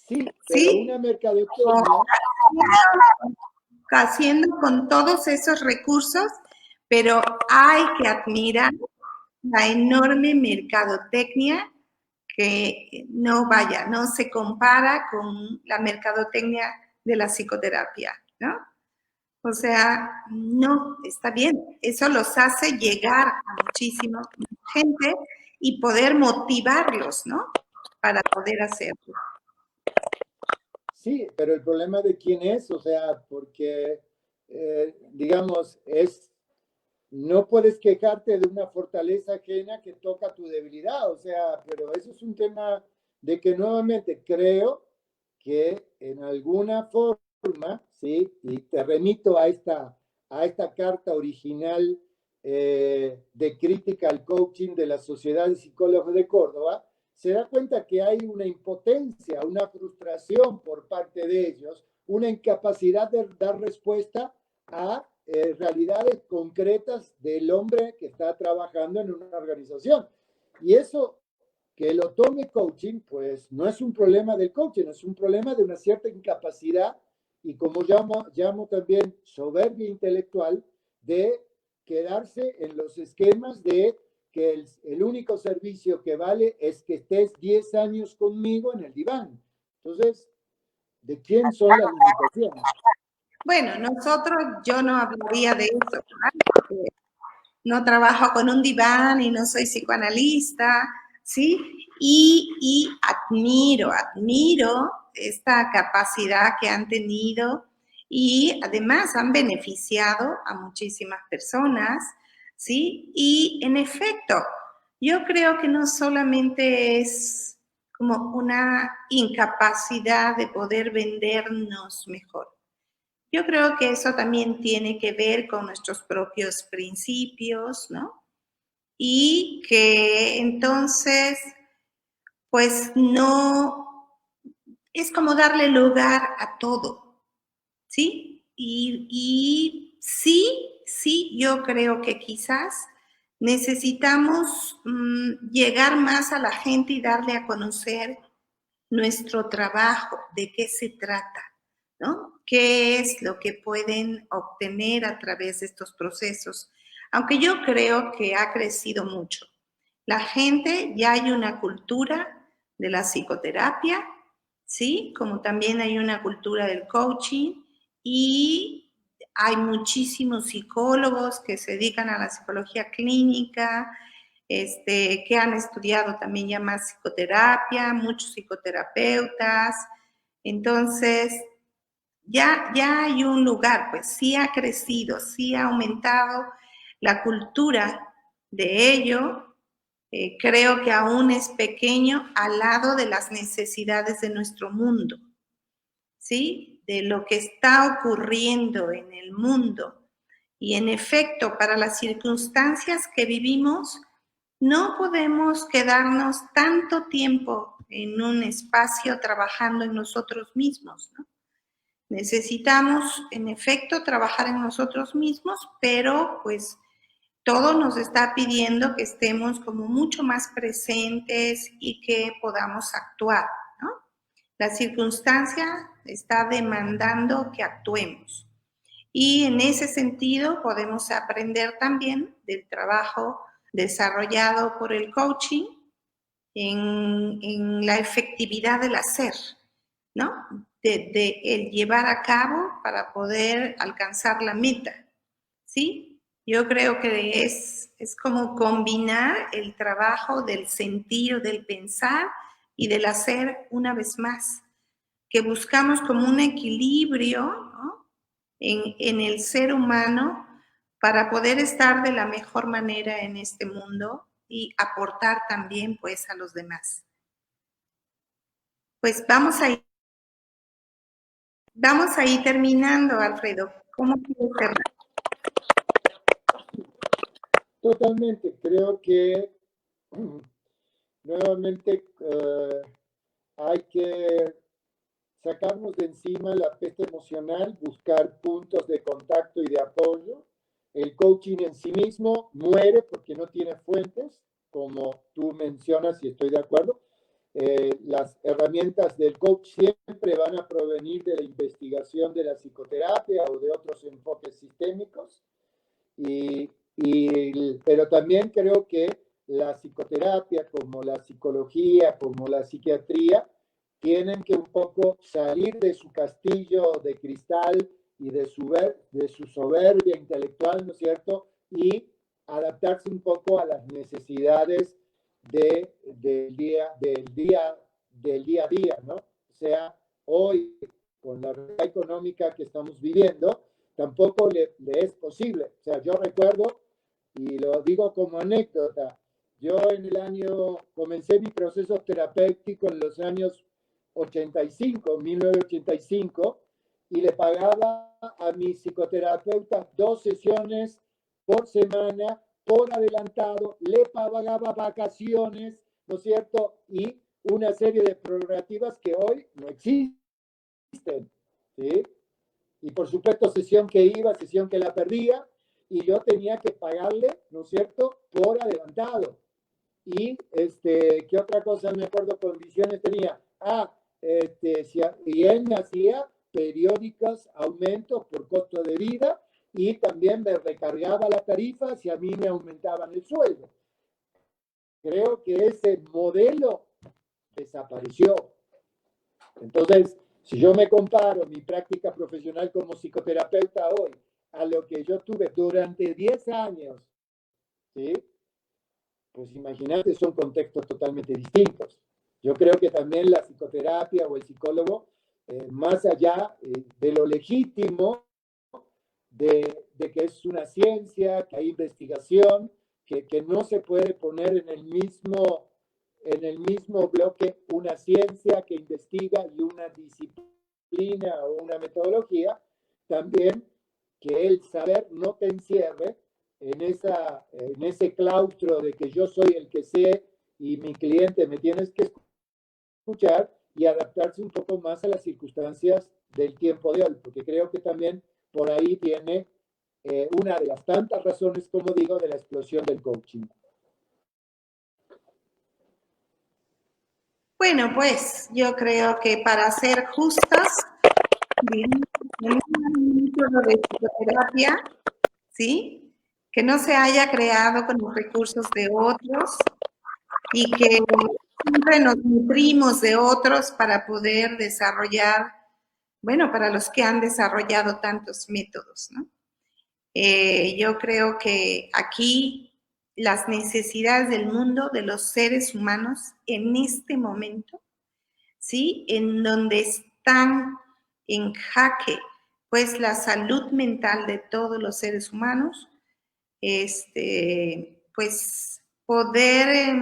Sí, pero una mercadotecnia... Haciendo con todos esos recursos, pero hay que admirar la enorme mercadotecnia que no se compara con la mercadotecnia de la psicoterapia, ¿no? O sea, no, está bien. Eso los hace llegar a muchísima gente y poder motivarlos, ¿no? Para poder hacerlo. Sí, pero el problema de quién es, o sea, porque, digamos, no puedes quejarte de una fortaleza ajena que toca tu debilidad, o sea, pero eso es un tema de que nuevamente creo que en alguna forma, ¿sí? Y te remito a esta carta original de crítica al coaching de la Sociedad de Psicólogos de Córdoba, se da cuenta que hay una impotencia, una frustración por parte de ellos, una incapacidad de dar respuesta a realidades concretas del hombre que está trabajando en una organización. Y eso, que lo tome coaching, pues no es un problema del coaching, es un problema de una cierta incapacidad y como llamo también soberbia intelectual de quedarse en los esquemas de que el único servicio que vale es que estés 10 años conmigo en el diván. Entonces, ¿de quién son las limitaciones? Bueno, yo no hablaría de eso, ¿verdad? Porque no trabajo con un diván y no soy psicoanalista, ¿sí? Y admiro esta capacidad que han tenido y además han beneficiado a muchísimas personas, ¿sí? Y en efecto, yo creo que no solamente es como una incapacidad de poder vendernos mejor. Yo creo que eso también tiene que ver con nuestros propios principios, ¿no? Y que entonces, pues no, es como darle lugar a todo, ¿sí? Y sí, yo creo que quizás necesitamos llegar más a la gente y darle a conocer nuestro trabajo, de qué se trata, ¿no? ¿Qué es lo que pueden obtener a través de estos procesos? Aunque yo creo que ha crecido mucho. La gente, ya hay una cultura de la psicoterapia, ¿sí? Como también hay una cultura del coaching y hay muchísimos psicólogos que se dedican a la psicología clínica, que han estudiado también ya más psicoterapia, muchos psicoterapeutas. Entonces, ya hay un lugar, pues sí ha crecido, sí ha aumentado la cultura de ello. Creo que aún es pequeño al lado de las necesidades de nuestro mundo, ¿sí? De lo que está ocurriendo en el mundo. Y en efecto, para las circunstancias que vivimos, no podemos quedarnos tanto tiempo en un espacio trabajando en nosotros mismos, ¿no? Necesitamos, en efecto, trabajar en nosotros mismos, pero pues todo nos está pidiendo que estemos como mucho más presentes y que podamos actuar, ¿no? La circunstancia está demandando que actuemos. Y en ese sentido podemos aprender también del trabajo desarrollado por el coaching en la efectividad del hacer, ¿no? De el llevar a cabo para poder alcanzar la meta, ¿sí? Yo creo que es como combinar el trabajo del sentir, del pensar y del hacer una vez más, que buscamos como un equilibrio, ¿no? En el ser humano para poder estar de la mejor manera en este mundo y aportar también pues a los demás. Pues vamos a ir terminando, Alfredo. ¿Cómo quieres cerrar? Totalmente, creo que nuevamente hay que sacarnos de encima la peste emocional, buscar puntos de contacto y de apoyo. El coaching en sí mismo muere porque no tiene fuentes, como tú mencionas y estoy de acuerdo. Las herramientas del coach siempre van a provenir de la investigación de la psicoterapia o de otros enfoques sistémicos, pero también creo que la psicoterapia, como la psicología, como la psiquiatría, tienen que un poco salir de su castillo de cristal y de su soberbia intelectual, ¿no es cierto? Y adaptarse un poco a las necesidades del día a día, ¿no? O sea, hoy, con la realidad económica que estamos viviendo, tampoco le es posible. O sea, yo recuerdo, y lo digo como anécdota, yo comencé mi proceso terapéutico en los años 1985, y le pagaba a mi psicoterapeuta 2 sesiones por semana, por adelantado, le pagaba vacaciones, ¿no es cierto? Y una serie de prerrogativas que hoy no existen, ¿sí? Y por supuesto, sesión que iba, sesión que la perdía, y yo tenía que pagarle, ¿no es cierto?, por adelantado. Y, ¿qué otra cosa me acuerdo? Condiciones tenía. Y él me hacía periódicos aumentos por costo de vida, y también me recargaba la tarifa si a mí me aumentaban el sueldo. Creo que ese modelo desapareció. Entonces, si yo me comparo mi práctica profesional como psicoterapeuta hoy a lo que yo tuve durante 10 años, ¿sí? Pues imagínate, son contextos totalmente distintos. Yo creo que también la psicoterapia o el psicólogo, más allá de lo legítimo, de que es una ciencia, que hay investigación, que no se puede poner en el mismo bloque una ciencia que investiga y una disciplina o una metodología, también que el saber no te encierre en ese claustro de que yo soy el que sé y mi cliente me tienes que escuchar, y adaptarse un poco más a las circunstancias del tiempo de hoy, porque creo que también por ahí viene una de las tantas razones, como digo, de la explosión del coaching. Bueno, pues yo creo que para ser justas, vivimos en un método de psicoterapia, ¿sí? Que no se haya creado con los recursos de otros y que siempre nos nutrimos de otros para poder desarrollar, bueno, para los que han desarrollado tantos métodos, ¿no? Yo creo que aquí las necesidades del mundo, de los seres humanos, en este momento, ¿sí? En donde están en jaque, pues, la salud mental de todos los seres humanos, pues, poder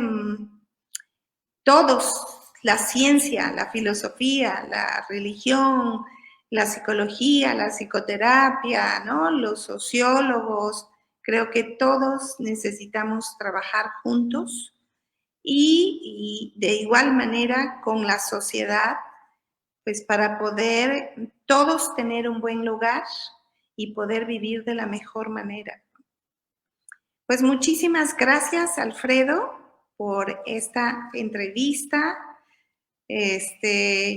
todos, la ciencia, la filosofía, la religión, la psicología, la psicoterapia, ¿no? Los sociólogos, creo que todos necesitamos trabajar juntos y de igual manera con la sociedad, pues para poder todos tener un buen lugar y poder vivir de la mejor manera. Pues muchísimas gracias, Alfredo, por esta entrevista.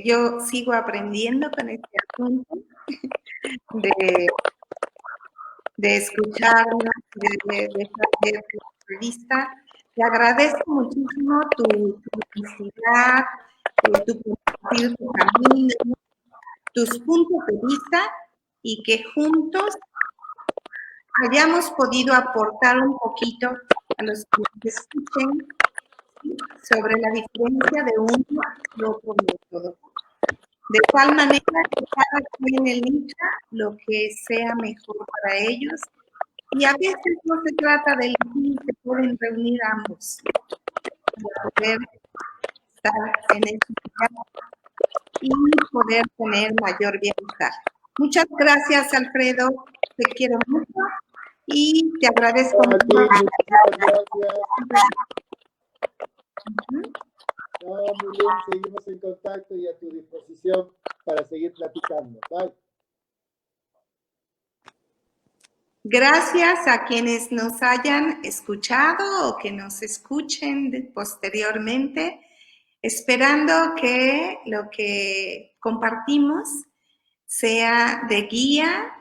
Yo sigo aprendiendo con este asunto de escucharnos, de hacer tu entrevista. Te agradezco muchísimo tu felicidad, tu compartir tu camino, tus puntos de vista, y que juntos hayamos podido aportar un poquito a los que nos escuchen sobre la diferencia de uno y otro método. De tal manera que cada quien elija lo que sea mejor para ellos, y a veces no se trata de elegir, se pueden reunir ambos para poder estar en ese lugar y poder tener mayor bienestar. Muchas gracias, Alfredo, te quiero mucho y te agradezco mucho. Muchas gracias. No, muy bien, seguimos en contacto y a tu disposición. para seguir platicando. Bye. Gracias a quienes nos hayan escuchado o que nos escuchen posteriormente, esperando que lo que compartimos sea de guía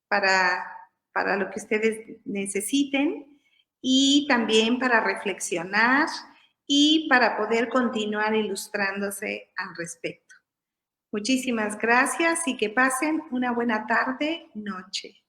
para lo que ustedes necesiten y también para reflexionar y para poder continuar ilustrándose al respecto. Muchísimas gracias y que pasen una buena tarde, noche.